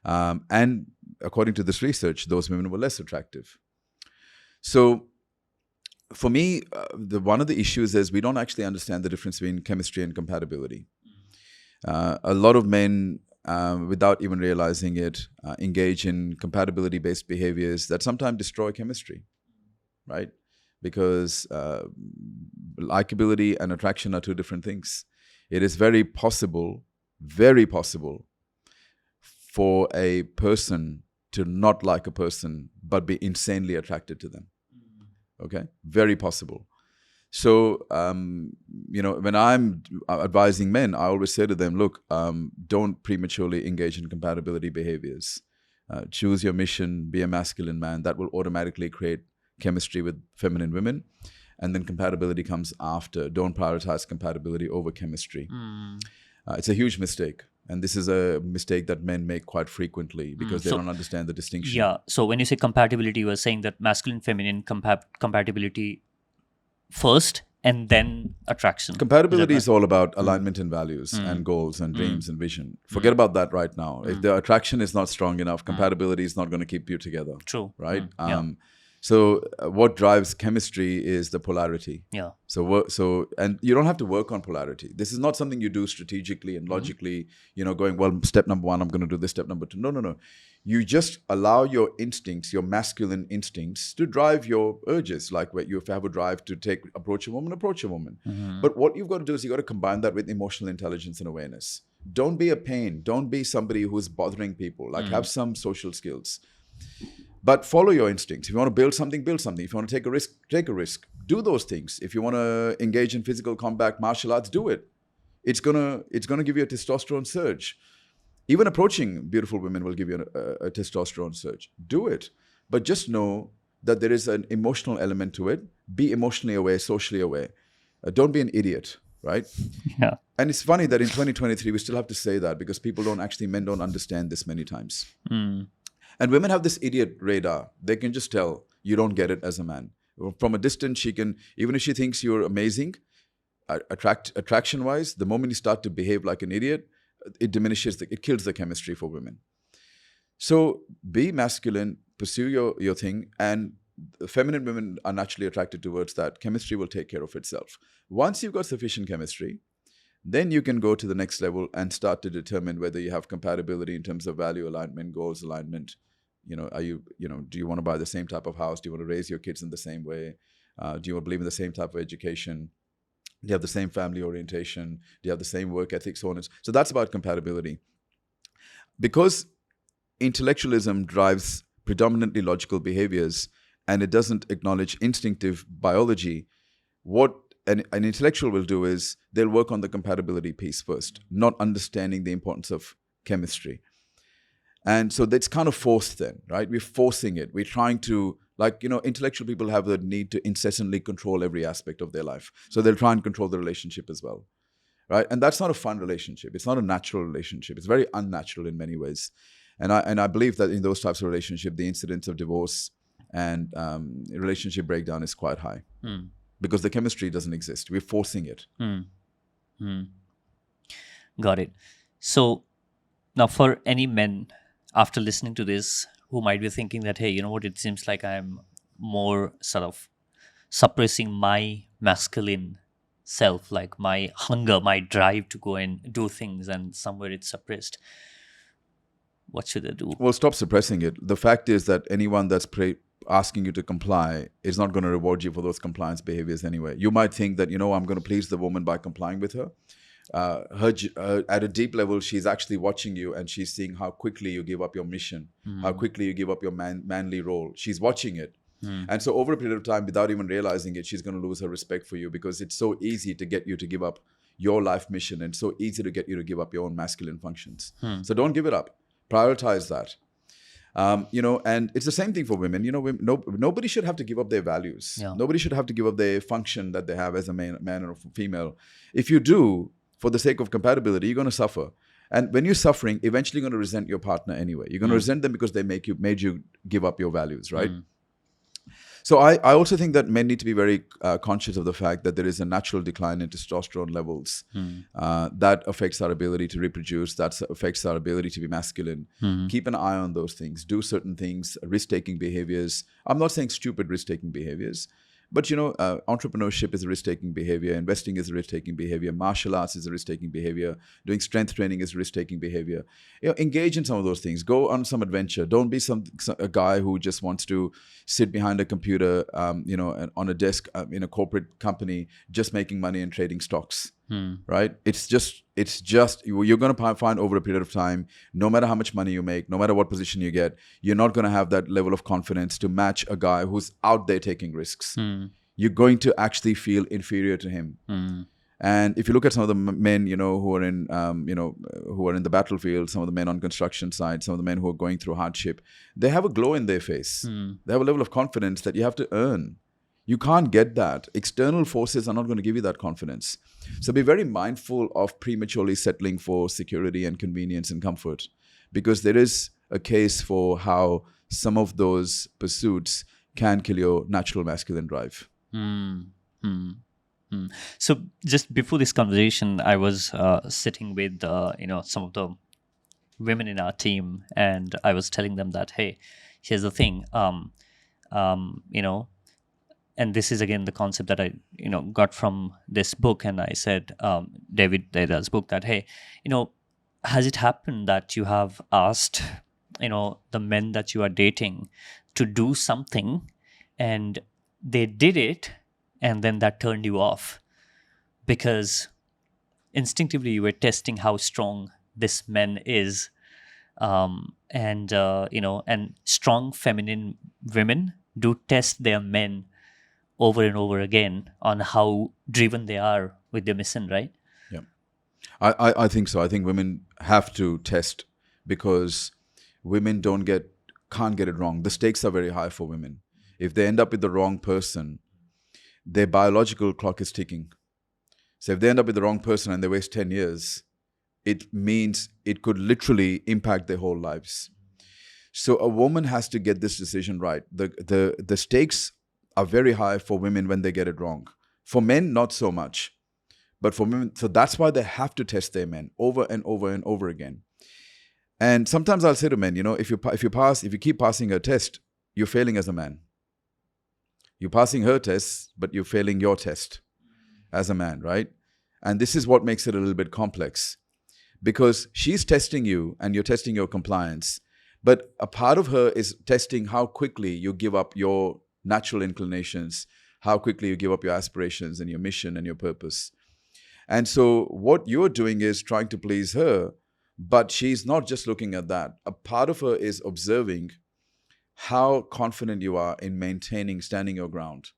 And according to this research, those women were less attractive. So for me, one of the issues is we don't actually understand the difference between chemistry and compatibility. A lot of men, without even realizing it, engage in compatibility-based behaviors that sometimes destroy chemistry, right? Because likability and attraction are two different things. It is very possible for a person to not like a person but be insanely attracted to them. Okay? Very possible. So, when I'm advising men, I always say to them, look, don't prematurely engage in compatibility behaviors. Choose your mission, be a masculine man. That will automatically create chemistry with feminine women. And then compatibility comes after. Don't prioritize compatibility over chemistry. It's a huge mistake. And this is a mistake that men make quite frequently because they don't understand the distinction. Yeah. So when you say compatibility, you are saying that masculine, feminine compatibility first and then attraction. Compatibility is all about alignment in values and goals and dreams and vision. Forget about that right now. If the attraction is not strong enough, compatibility is not going to keep you together. True. Right? Yeah. So what drives chemistry is the polarity. Yeah. And you don't have to work on polarity. This is not something you do strategically and logically, going, well, step number 1, I'm going to do this, step number 2. No. You just allow your instincts, your masculine instincts, to drive your urges. Like where you have a drive to approach a woman. But what you've got to do is you've got to combine that with emotional intelligence and awareness. Don't be a pain. Don't be somebody who's bothering people. Like have some social skills. But follow your instincts. If you want to build something, build something. If you want to take a risk, take a risk. Do those things. If you want to engage in physical combat, martial arts, do it. It's gonna give you a testosterone surge. Even approaching beautiful women will give you a testosterone surge. Do it. But just know that there is an emotional element to it. Be emotionally aware, socially aware. Don't be an idiot, right? Yeah. And it's funny that in 2023, we still have to say that because men don't understand this many times. And women have this idiot radar. They can just tell you don't get it as a man. From a distance, she can, even if she thinks you're amazing, attraction-wise, the moment you start to behave like an idiot, it kills the chemistry for women. So be masculine, pursue your thing, and feminine women are naturally attracted towards that. Chemistry will take care of itself. Once you've got sufficient chemistry, then you can go to the next level and start to determine whether you have compatibility in terms of value alignment, goals alignment. Do you want to buy the same type of house? Do you want to raise your kids in the same way? Do you believe in the same type of education? Do you have the same family orientation? Do you have the same work ethics? So that's about compatibility. Because intellectualism drives predominantly logical behaviors and it doesn't acknowledge instinctive biology, what an intellectual will do is they'll work on the compatibility piece first, not understanding the importance of chemistry. And so that's kind of forced then, right? We're forcing it. We're trying to, intellectual people have the need to incessantly control every aspect of their life. So they'll try and control the relationship as well, right? And that's not a fun relationship. It's not a natural relationship. It's very unnatural in many ways. And I believe that in those types of relationships, the incidence of divorce and relationship breakdown is quite high. Because the chemistry doesn't exist. We're forcing it. Got it. So now for any men, after listening to this, who might be thinking that, hey, you know what, it seems like I'm more sort of suppressing my masculine self, like my hunger, my drive to go and do things, and somewhere it's suppressed. What should they do? Well, stop suppressing it. The fact is that anyone that's asking you to comply is not going to reward you for those compliance behaviors anyway. You might think that, I'm going to please the woman by complying with her. At a deep level, she's actually watching you and she's seeing how quickly you give up your mission, how quickly you give up your manly role. She's watching it. And so over a period of time, without even realizing it, she's going to lose her respect for you because it's so easy to get you to give up your life mission and so easy to get you to give up your own masculine functions. So don't give it up. Prioritize that. And it's the same thing for women. Nobody should have to give up their values. Yeah. Nobody should have to give up their function that they have as a man or a female. If you do, for the sake of compatibility, you're going to suffer. And when you're suffering, eventually you're going to resent your partner anyway. You're going to resent them because they made you give up your values, right? So I also think that men need to be very conscious of the fact that there is a natural decline in testosterone levels that affects our ability to reproduce, that affects our ability to be masculine. Keep an eye on those things. Do certain things, risk-taking behaviors. I'm not saying stupid risk-taking behaviors, but entrepreneurship is a risk-taking behavior. Investing is a risk-taking behavior. Martial arts is a risk-taking behavior. Doing strength training is risk-taking behavior. Engage in some of those things. Go on some adventure. Don't be a guy who just wants to sit behind a computer, and on a desk in a corporate company, just making money and trading stocks. Right? It's just you're going to find over a period of time, no matter how much money you make, no matter what position you get, you're not going to have that level of confidence to match a guy who's out there taking risks. You're you're going to actually feel inferior to him. And if you look at some of the men, who are in, who are in the battlefield, some of the men on construction sites, some of the men who are going through hardship, they have a glow in their face. They have a level of confidence that you have to earn. You can't get that. External forces are not going to give you that confidence. So be very mindful of prematurely settling for security and convenience and comfort, because there is a case for how some of those pursuits can kill your natural masculine drive. So just before this conversation, I was sitting with some of the women in our team, and I was telling them that, hey, here's the thing, and this is again the concept that I got from this book, and I said, David Deda's book, that, hey, has it happened that you have asked the men that you are dating to do something, and they did it, and then that turned you off because instinctively you were testing how strong this man is, and strong feminine women do test their men over and over again on how driven they are with their mission, right? Yeah, I think so. I think women have to test, because women can't get it wrong. The stakes are very high for women. If they end up with the wrong person, their biological clock is ticking. So if they end up with the wrong person and they waste 10 years, it means it could literally impact their whole lives. So a woman has to get this decision right. The stakes are very high for women when they get it wrong. For men, not so much. But for women, so that's why they have to test their men over and over and over again. And sometimes I'll say to men, if you keep passing her test, you're failing as a man. You're passing her tests, but you're failing your test as a man, right? And this is what makes it a little bit complex, because she's testing you and you're testing your compliance, but a part of her is testing how quickly you give up your natural inclinations, how quickly you give up your aspirations and your mission and your purpose. And so what you're doing is trying to please her, but she's not just looking at that. A part of her is observing how confident you are in standing your ground.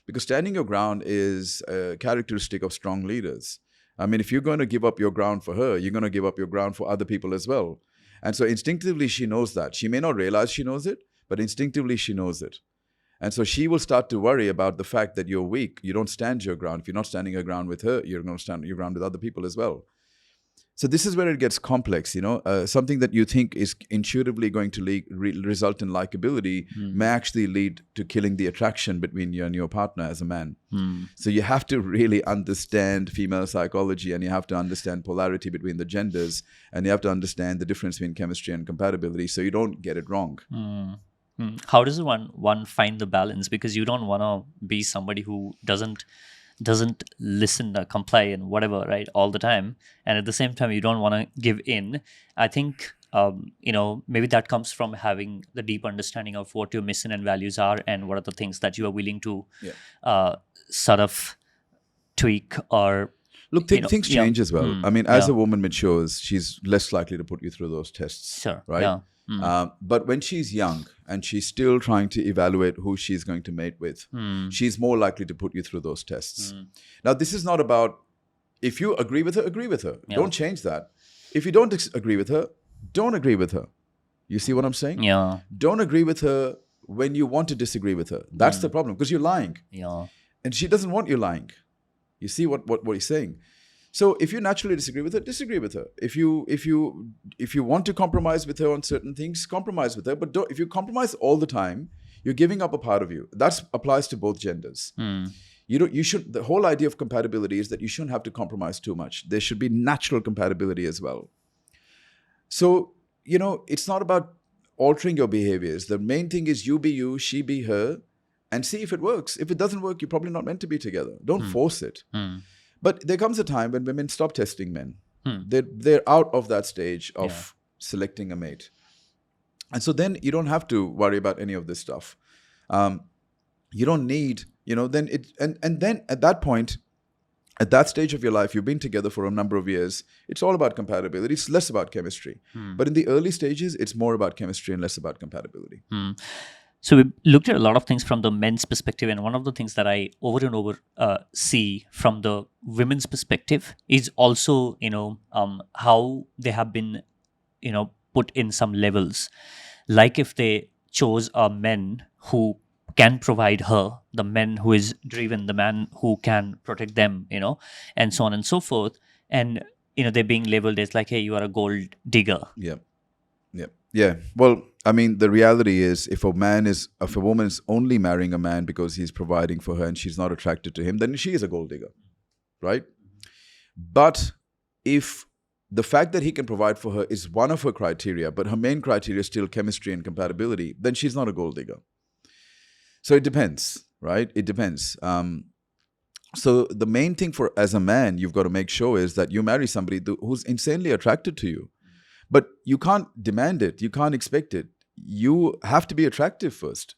Because standing your ground is a characteristic of strong leaders. I mean, if you're going to give up your ground for her, you're going to give up your ground for other people as well. And so instinctively, she knows that. She may not realize she knows it, but instinctively, she knows it. And so she will start to worry about the fact that you're weak. You don't stand your ground. If you're not standing your ground with her, you're going to stand your ground with other people as well. So this is where it gets complex, something that you think is intuitively going to result in likability may actually lead to killing the attraction between you and your partner as a man. So you have to really understand female psychology, and you have to understand polarity between the genders, and you have to understand the difference between chemistry and compatibility so you don't get it wrong. How does one find the balance? Because you don't want to be somebody who doesn't listen or comply and whatever, right, all the time, and at the same time you don't want to give in. I think maybe that comes from having the deep understanding of what your mission and values are, and what are the things that you are willing to sort of tweak or look. Things change as well. I mean, as a woman matures, she's less likely to put you through those tests. Sure. Right. But when she's young and she's still trying to evaluate who she's going to mate with, she's more likely to put you through those tests. Now, this is not about, if you agree with her, agree with her. Don't change that. If you don't agree with her, don't agree with her. You see what I'm saying? Yeah. Don't agree with her when you want to disagree with her. That's the problem, because you're lying. Yeah. And she doesn't want you lying. You see what he's saying? So if you naturally disagree with her, disagree with her. If you want to compromise with her on certain things, compromise with her. But if you compromise all the time, you're giving up a part of you. That applies to both genders. The whole idea of compatibility is that you shouldn't have to compromise too much. There should be natural compatibility as well. So, it's not about altering your behaviors. The main thing is you be you, she be her, and see if it works. If it doesn't work, you're probably not meant to be together. Don't force it. But there comes a time when women stop testing men. They're out of that stage of selecting a mate. And so then you don't have to worry about any of this stuff. You don't need, then and then at that point, at that stage of your life, you've been together for a number of years. It's all about compatibility. It's less about chemistry. But in the early stages, it's more about chemistry and less about compatibility. So we looked at a lot of things from the men's perspective, and one of the things that I over and over see from the women's perspective is also, how they have been, put in some levels. Like if they chose a man who can provide her, the man who is driven, the man who can protect them, and so on and so forth. And, they're being labeled as like, hey, you are a gold digger. Yeah. Yeah. Yeah. Well, I mean, the reality is if a woman is only marrying a man because he's providing for her and she's not attracted to him, then she is a gold digger, right? But if the fact that he can provide for her is one of her criteria, but her main criteria is still chemistry and compatibility, then she's not a gold digger. So it depends, right? It depends. So the main thing as a man, you've got to make sure is that you marry somebody who's insanely attracted to you. But you can't demand it. You can't expect it. You have to be attractive first.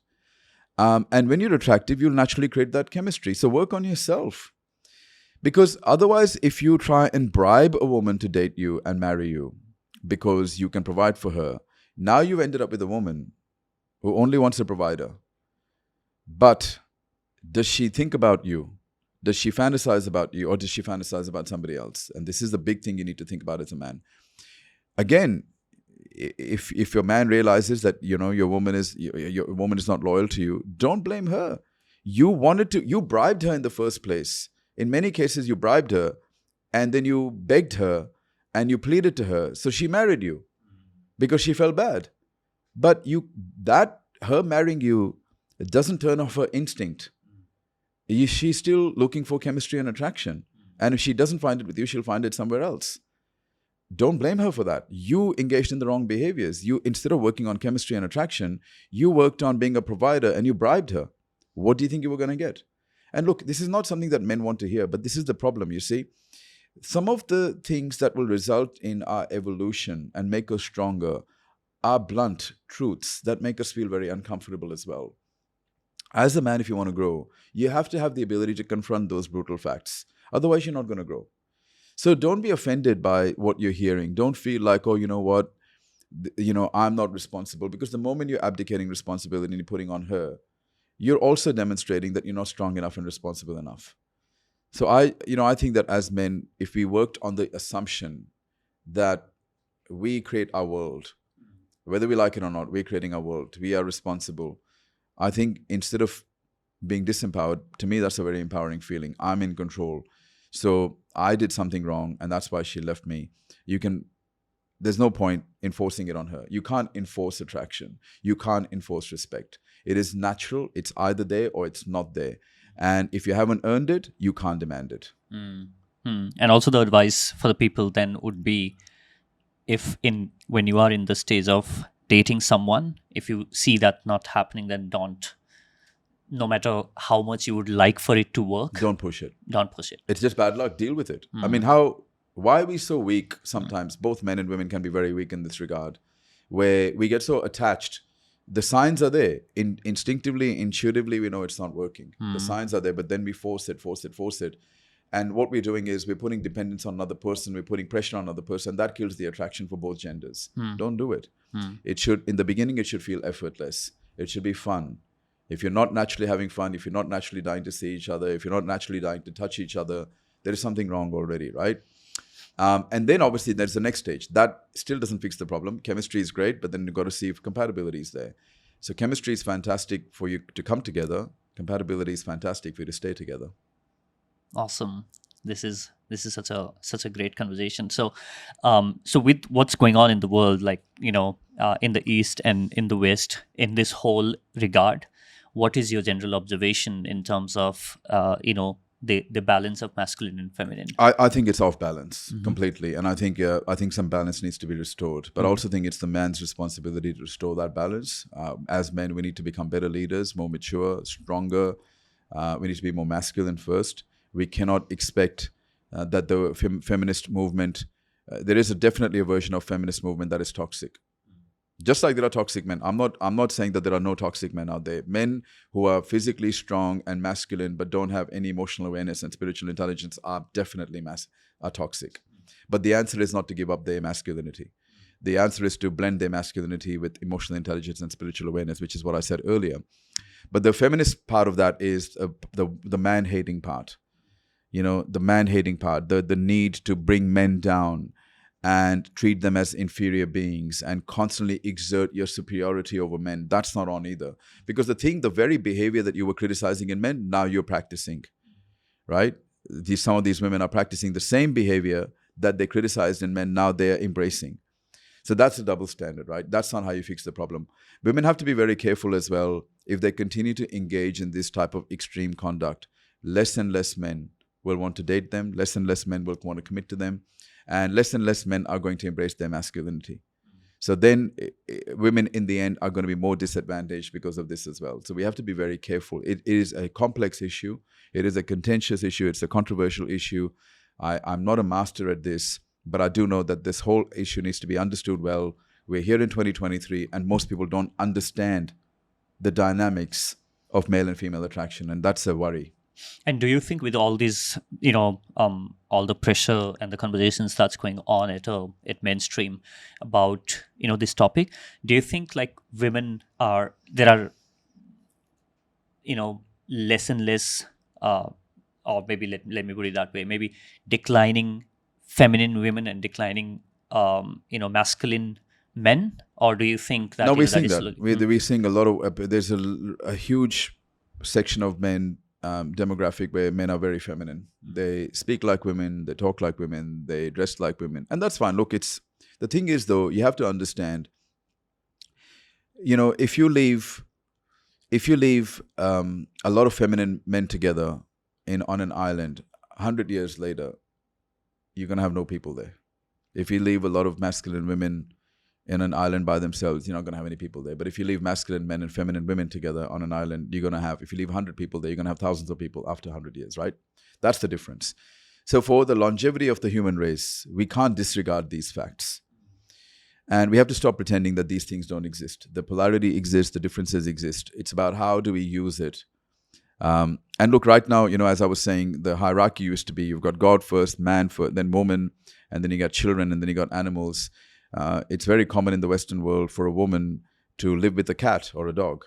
And when you're attractive, you'll naturally create that chemistry. So work on yourself. Because otherwise, if you try and bribe a woman to date you and marry you because you can provide for her, now you've ended up with a woman who only wants a provider. But does she think about you? Does she fantasize about you, or does she fantasize about somebody else? And this is the big thing you need to think about as a man. Again, if your man realizes that your woman is not loyal to you, don't blame her. You bribed her in the first place. In many cases, you bribed her, and then you begged her, and you pleaded to her, so she married you because she felt bad. But her marrying you doesn't turn off her instinct. She's still looking for chemistry and attraction, and if she doesn't find it with you, she'll find it somewhere else. Don't blame her for that. You engaged in the wrong behaviors. You, instead of working on chemistry and attraction, you worked on being a provider and you bribed her. What do you think you were going to get? And look, this is not something that men want to hear, but this is the problem, you see. Some of the things that will result in our evolution and make us stronger are blunt truths that make us feel very uncomfortable as well. As a man, if you want to grow, you have to have the ability to confront those brutal facts. Otherwise, you're not going to grow. So don't be offended by what you're hearing. Don't feel like, oh, you know what, I'm not responsible. Because the moment you're abdicating responsibility and you're putting on her, you're also demonstrating that you're not strong enough and responsible enough. So I think that as men, if we worked on the assumption that we create our world, whether we like it or not, we're creating our world, we are responsible. I think instead of being disempowered, to me, that's a very empowering feeling. I'm in control. So I did something wrong, and that's why she left me. There's no point enforcing it on her. You can't enforce attraction. You can't enforce respect. It is natural. It's either there or it's not there. And if you haven't earned it, you can't demand it. And also the advice for the people then would be, when you are in the stage of dating someone, if you see that not happening, then don't. No matter how much you would like for it to work, don't push it. Don't push it. It's just bad luck. Deal with it. I mean, why are we so weak sometimes? Both men and women can be very weak in this regard, where we get so attached. The signs are there. Instinctively, intuitively, we know it's not working. The signs are there, but then we force it. And what we're doing is we're putting dependence on another person. We're putting pressure on another person. That kills the attraction for both genders. Don't do it. It should, in the beginning, it should feel effortless. It should be fun. If you're not naturally having fun, if you're not naturally dying to see each other, if you're not naturally dying to touch each other, there is something wrong already, right? And then obviously there's the next stage. That still doesn't fix the problem. Chemistry is great, but then you've got to see if compatibility is there. So chemistry is fantastic for you to come together. Compatibility is fantastic for you to stay together. Awesome. This is such a great conversation. So with what's going on in the world, like, in the East and in the West, in this whole regard, what is your general observation in terms of the balance of masculine and feminine? I think it's off balance completely, and I think some balance needs to be restored. But I also think it's the man's responsibility to restore that balance. As men, we need to become better leaders, more mature, stronger. We need to be more masculine first. We cannot expect that the feminist movement. There is definitely a version of feminist movement that is toxic. Just like there are toxic men. I'm not saying that there are no toxic men out there. Men who are physically strong and masculine but don't have any emotional awareness and spiritual intelligence are definitely are toxic. But the answer is not to give up their masculinity. The answer is to blend their masculinity with emotional intelligence and spiritual awareness, which is what I said earlier. But the feminist part of that is the man-hating part. The man-hating part, the need to bring men down and treat them as inferior beings and constantly exert your superiority over men. That's not on either. Because the very behavior that you were criticizing in men, now you're practicing, right? Some of these women are practicing the same behavior that they criticized in men, now they're embracing. So that's a double standard, right? That's not how you fix the problem. Women have to be very careful as well. If they continue to engage in this type of extreme conduct, less and less men will want to date them, less and less men will want to commit to them, and less men are going to embrace their masculinity. So then women in the end are going to be more disadvantaged because of this as well. So we have to be very careful. It is a complex issue. It is a contentious issue. It's a controversial issue. I'm not a master at this, but I do know that this whole issue needs to be understood well. We're here in 2023, and most people don't understand the dynamics of male and female attraction, and that's a worry. And do you think with all these, all the pressure and the conversations that's going on at mainstream about, this topic, do you think like there are, less and less, or maybe let me put it that way, maybe declining feminine women and declining, masculine men? Or do you think that... No, we're seeing that. We're seeing a lot of... there's a huge section of men, demographic, where men are very feminine. They speak like women, they talk like women, they dress like women. And that's fine. Look, the thing is, though, you have to understand, if you leave a lot of feminine men together on an island, 100 years later, you're going to have no people there. If you leave a lot of masculine women in an island by themselves, you're not going to have any people there. But if you leave masculine men and feminine women together on an island, you're going to have, if you leave 100 people there, you're going to have thousands of people after 100 years, right? That's the difference. So for the longevity of the human race, we can't disregard these facts. And we have to stop pretending that these things don't exist. The polarity exists, the differences exist. It's about how do we use it. And look, right now, as I was saying, the hierarchy used to be, you've got God first, man first, then woman, and then you got children, and then you got animals. It's very common in the Western world for a woman to live with a cat or a dog.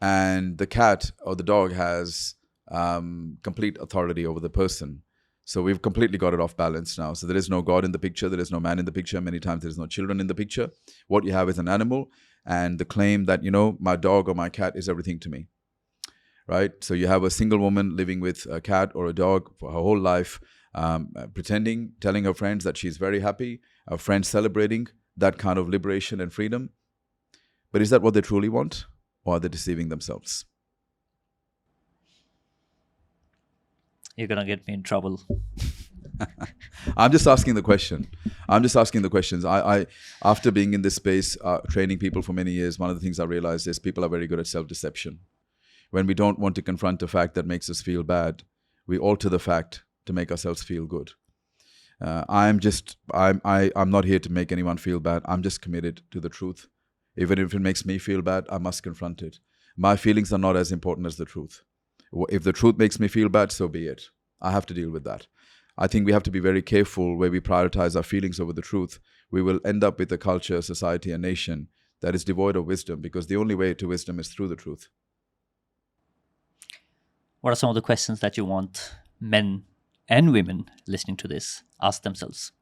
And the cat or the dog has complete authority over the person. So we've completely got it off balance now. So there is no God in the picture. There is no man in the picture. Many times there is no children in the picture. What you have is an animal and the claim that, my dog or my cat is everything to me. Right? So you have a single woman living with a cat or a dog for her whole life, pretending, telling her friends that she's very happy, her friends celebrating that kind of liberation and freedom. But is that what they truly want? Or are they deceiving themselves? You're going to get me in trouble. I'm just asking the question. I'm just asking the questions. I after being in this space, training people for many years, one of the things I realized is people are very good at self-deception. When we don't want to confront a fact that makes us feel bad, we alter the fact to make ourselves feel good. I'm not here to make anyone feel bad. I'm just committed to the truth. Even if it makes me feel bad, I must confront it. My feelings are not as important as the truth. If the truth makes me feel bad, so be it. I have to deal with that. I think we have to be very careful where we prioritize our feelings over the truth. We will end up with a culture, society, a nation that is devoid of wisdom, because the only way to wisdom is through the truth. What are some of the questions that you want men and women listening to this ask themselves?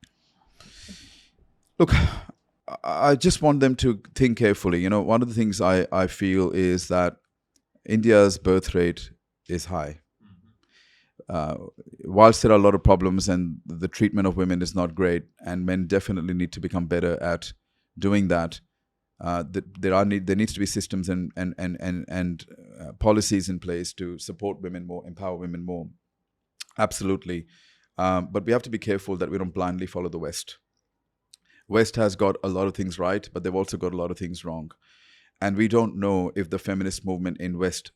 Look, I just want them to think carefully. One of the things I feel is that India's birth rate is high. Whilst there are a lot of problems and the treatment of women is not great, and men definitely need to become better at doing that, there needs to be systems and policies in place to support women more, empower women more. Absolutely. But we have to be careful that we don't blindly follow the West. West has got a lot of things right, but they've also got a lot of things wrong. And we don't know if the feminist movement in West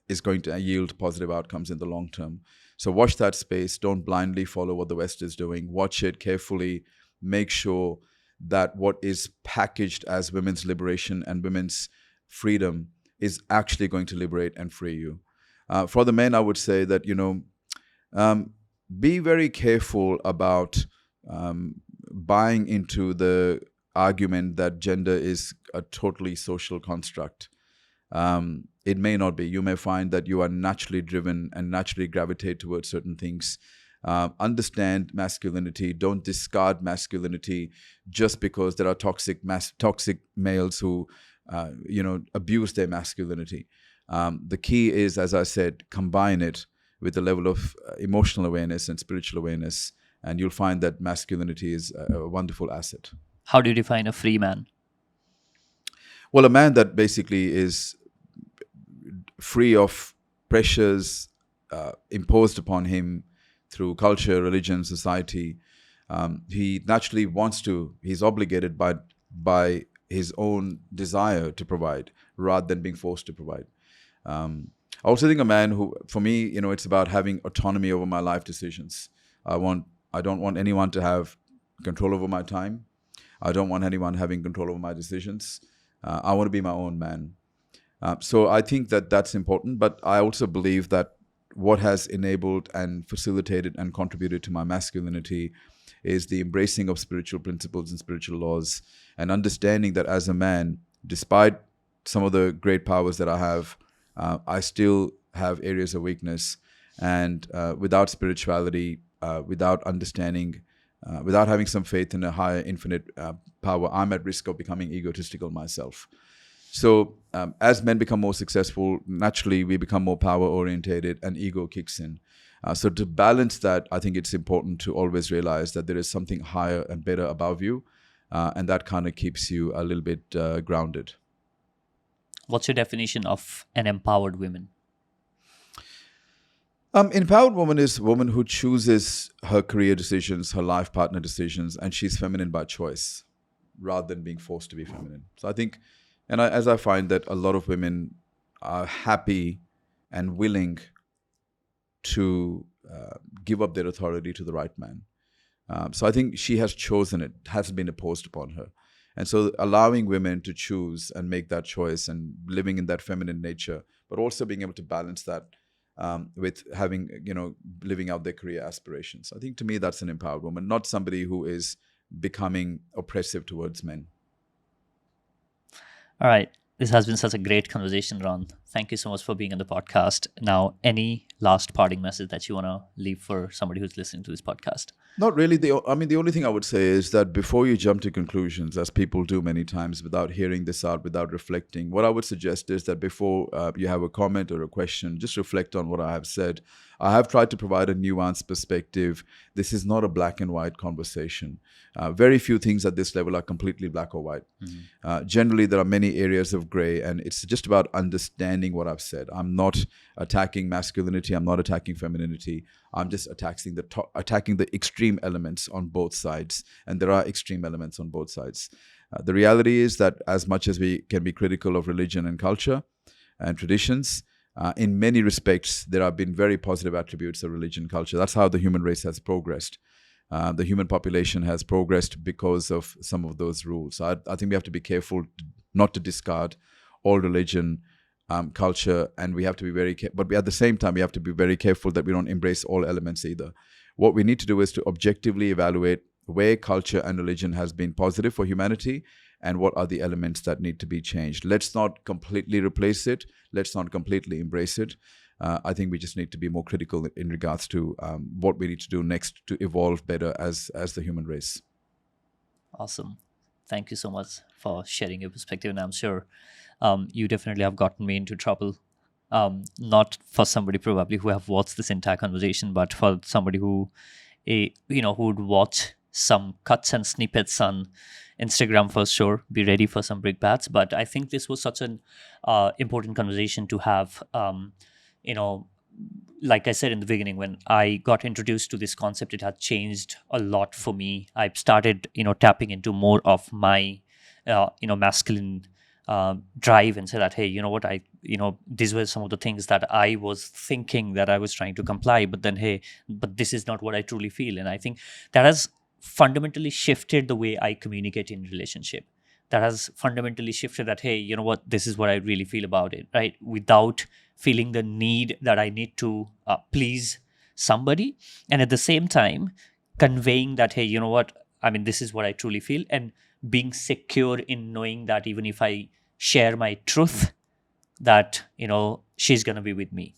is going to yield positive outcomes in the long term. So watch that space. Don't blindly follow what the West is doing. Watch it carefully. Make sure that what is packaged as women's liberation and women's freedom is actually going to liberate and free you. For the men, I would say that, be very careful about buying into the argument that gender is a totally social construct. It may not be. You may find that you are naturally driven and naturally gravitate towards certain things. Understand masculinity. Don't discard masculinity just because there are toxic males who, abuse their masculinity. The key is, as I said, combine it with a level of emotional awareness and spiritual awareness, and you'll find that masculinity is a wonderful asset. How do you define a free man? Well, a man that basically is free of pressures imposed upon him through culture, religion, society. He naturally wants to, he's obligated by his own desire to provide rather than being forced to provide. I also think a man who, for me, it's about having autonomy over my life decisions. I don't want anyone to have control over my time. I don't want anyone having control over my decisions. I want to be my own man. So I think that that's important, but I also believe that what has enabled and facilitated and contributed to my masculinity is the embracing of spiritual principles and spiritual laws, and understanding that as a man, despite some of the great powers that I have, I still have areas of weakness. And without spirituality, without understanding, without having some faith in a higher infinite power, I'm at risk of becoming egotistical myself. So as men become more successful, naturally we become more power orientated and ego kicks in. So to balance that, I think it's important to always realize that there is something higher and better above you, and that kind of keeps you a little bit grounded. What's your definition of an empowered woman? Empowered woman is a woman who chooses her career decisions, her life partner decisions, and she's feminine by choice rather than being forced to be feminine. So I think, as I find that a lot of women are happy and willing to give up their authority to the right man. So I think she has chosen it, hasn't been imposed upon her. And so allowing women to choose and make that choice and living in that feminine nature, but also being able to balance that with having, living out their career aspirations. I think to me that's an empowered woman, not somebody who is becoming oppressive towards men. All right. This has been such a great conversation, Ron. Thank you so much for being on the podcast. Now, any last parting message that you want to leave for somebody who's listening to this podcast? Not really. The only thing I would say is that before you jump to conclusions, as people do many times without hearing this out, without reflecting, what I would suggest is that before you have a comment or a question, just reflect on what I have said. I have tried to provide a nuanced perspective. This is not a black and white conversation. Very few things at this level are completely black or white. Mm-hmm. Generally, there are many areas of gray, and it's just about understanding what I've said. I'm not attacking masculinity. I'm not attacking femininity. I'm just attacking the extreme elements on both sides, and there are extreme elements on both sides. The reality is that as much as we can be critical of religion and culture and traditions, in many respects, there have been very positive attributes of religion and culture. That's how the human race has progressed. The human population has progressed because of some of those rules. I think we have to be careful not to discard all religion, culture, and we have to be very but at the same time, we have to be very careful that we don't embrace all elements either. What we need to do is to objectively evaluate where culture and religion has been positive for humanity and what are the elements that need to be changed. Let's not completely replace it. Let's not completely embrace it. I think we just need to be more critical in regards to what we need to do next to evolve better as the human race. Awesome. Thank you so much for sharing your perspective. And I'm sure you definitely have gotten me into trouble. Not for somebody probably who have watched this entire conversation, but for somebody who would watch some cuts and snippets on Instagram for sure. Be ready for some brickbats. But I think this was such an important conversation to have. Like I said in the beginning, when I got introduced to this concept, it had changed a lot for me. I started, tapping into more of my, masculine drive, and say that, hey, you know what, these were some of the things that I was thinking that I was trying to comply, but then, but this is not what I truly feel. And I think that has fundamentally shifted the way I communicate in relationship. That has fundamentally shifted that, hey, you know what, this is what I really feel about it, right? Without feeling the need that I need to please somebody. And at the same time, conveying that, hey, you know what, this is what I truly feel. And being secure in knowing that even if I share my truth, that, she's going to be with me.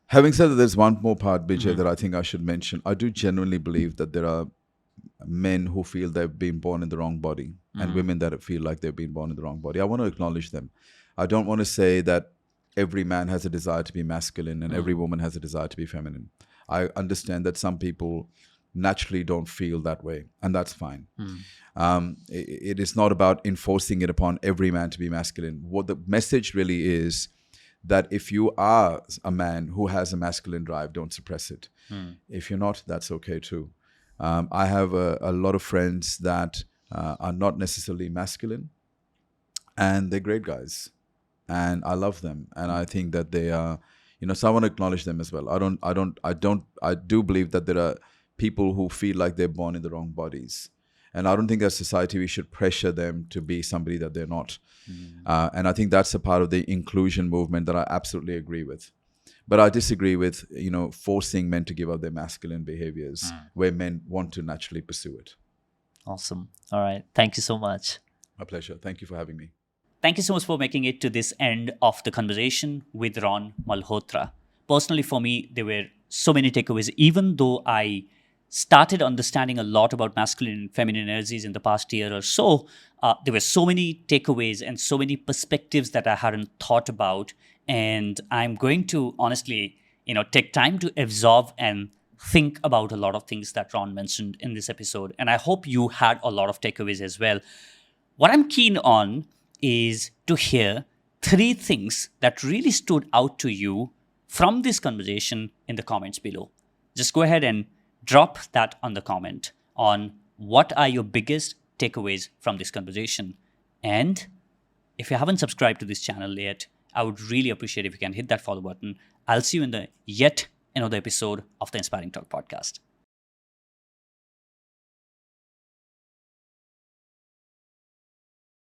Having said that, there's one more part, Bijay, that I think I should mention. I do genuinely believe that there are men who feel they've been born in the wrong body and women that feel like they've been born in the wrong body. I want to acknowledge them. I don't want to say that every man has a desire to be masculine and every woman has a desire to be feminine. I understand that some people naturally don't feel that way, and that's fine. It is not about enforcing it upon every man to be masculine. What the message really is, that if you are a man who has a masculine drive, don't suppress it. If you're not, that's okay too. I have a lot of friends that are not necessarily masculine, and they're great guys, and I love them, and I think that they are, so I want to acknowledge them as well. I do believe that there are people who feel like they're born in the wrong bodies, and I don't think as society we should pressure them to be somebody that they're not. And I think that's a part of the inclusion movement that I absolutely agree with. But I disagree with, forcing men to give up their masculine behaviors where men want to naturally pursue it. Awesome. All right. Thank you so much. My pleasure. Thank you for having me. Thank you so much for making it to this end of the conversation with Ron Malhotra. Personally, for me, there were so many takeaways. Even though I started understanding a lot about masculine and feminine energies in the past year or so, there were so many takeaways and so many perspectives that I hadn't thought about. And I'm going to honestly, take time to absorb and think about a lot of things that Ron mentioned in this episode. And I hope you had a lot of takeaways as well. What I'm keen on is to hear 3 things that really stood out to you from this conversation in the comments below. Just go ahead and drop that on the comment on what are your biggest takeaways from this conversation. And if you haven't subscribed to this channel yet, I would really appreciate if you can hit that follow button. I'll see you in the yet another episode of the Inspiring Talk podcast.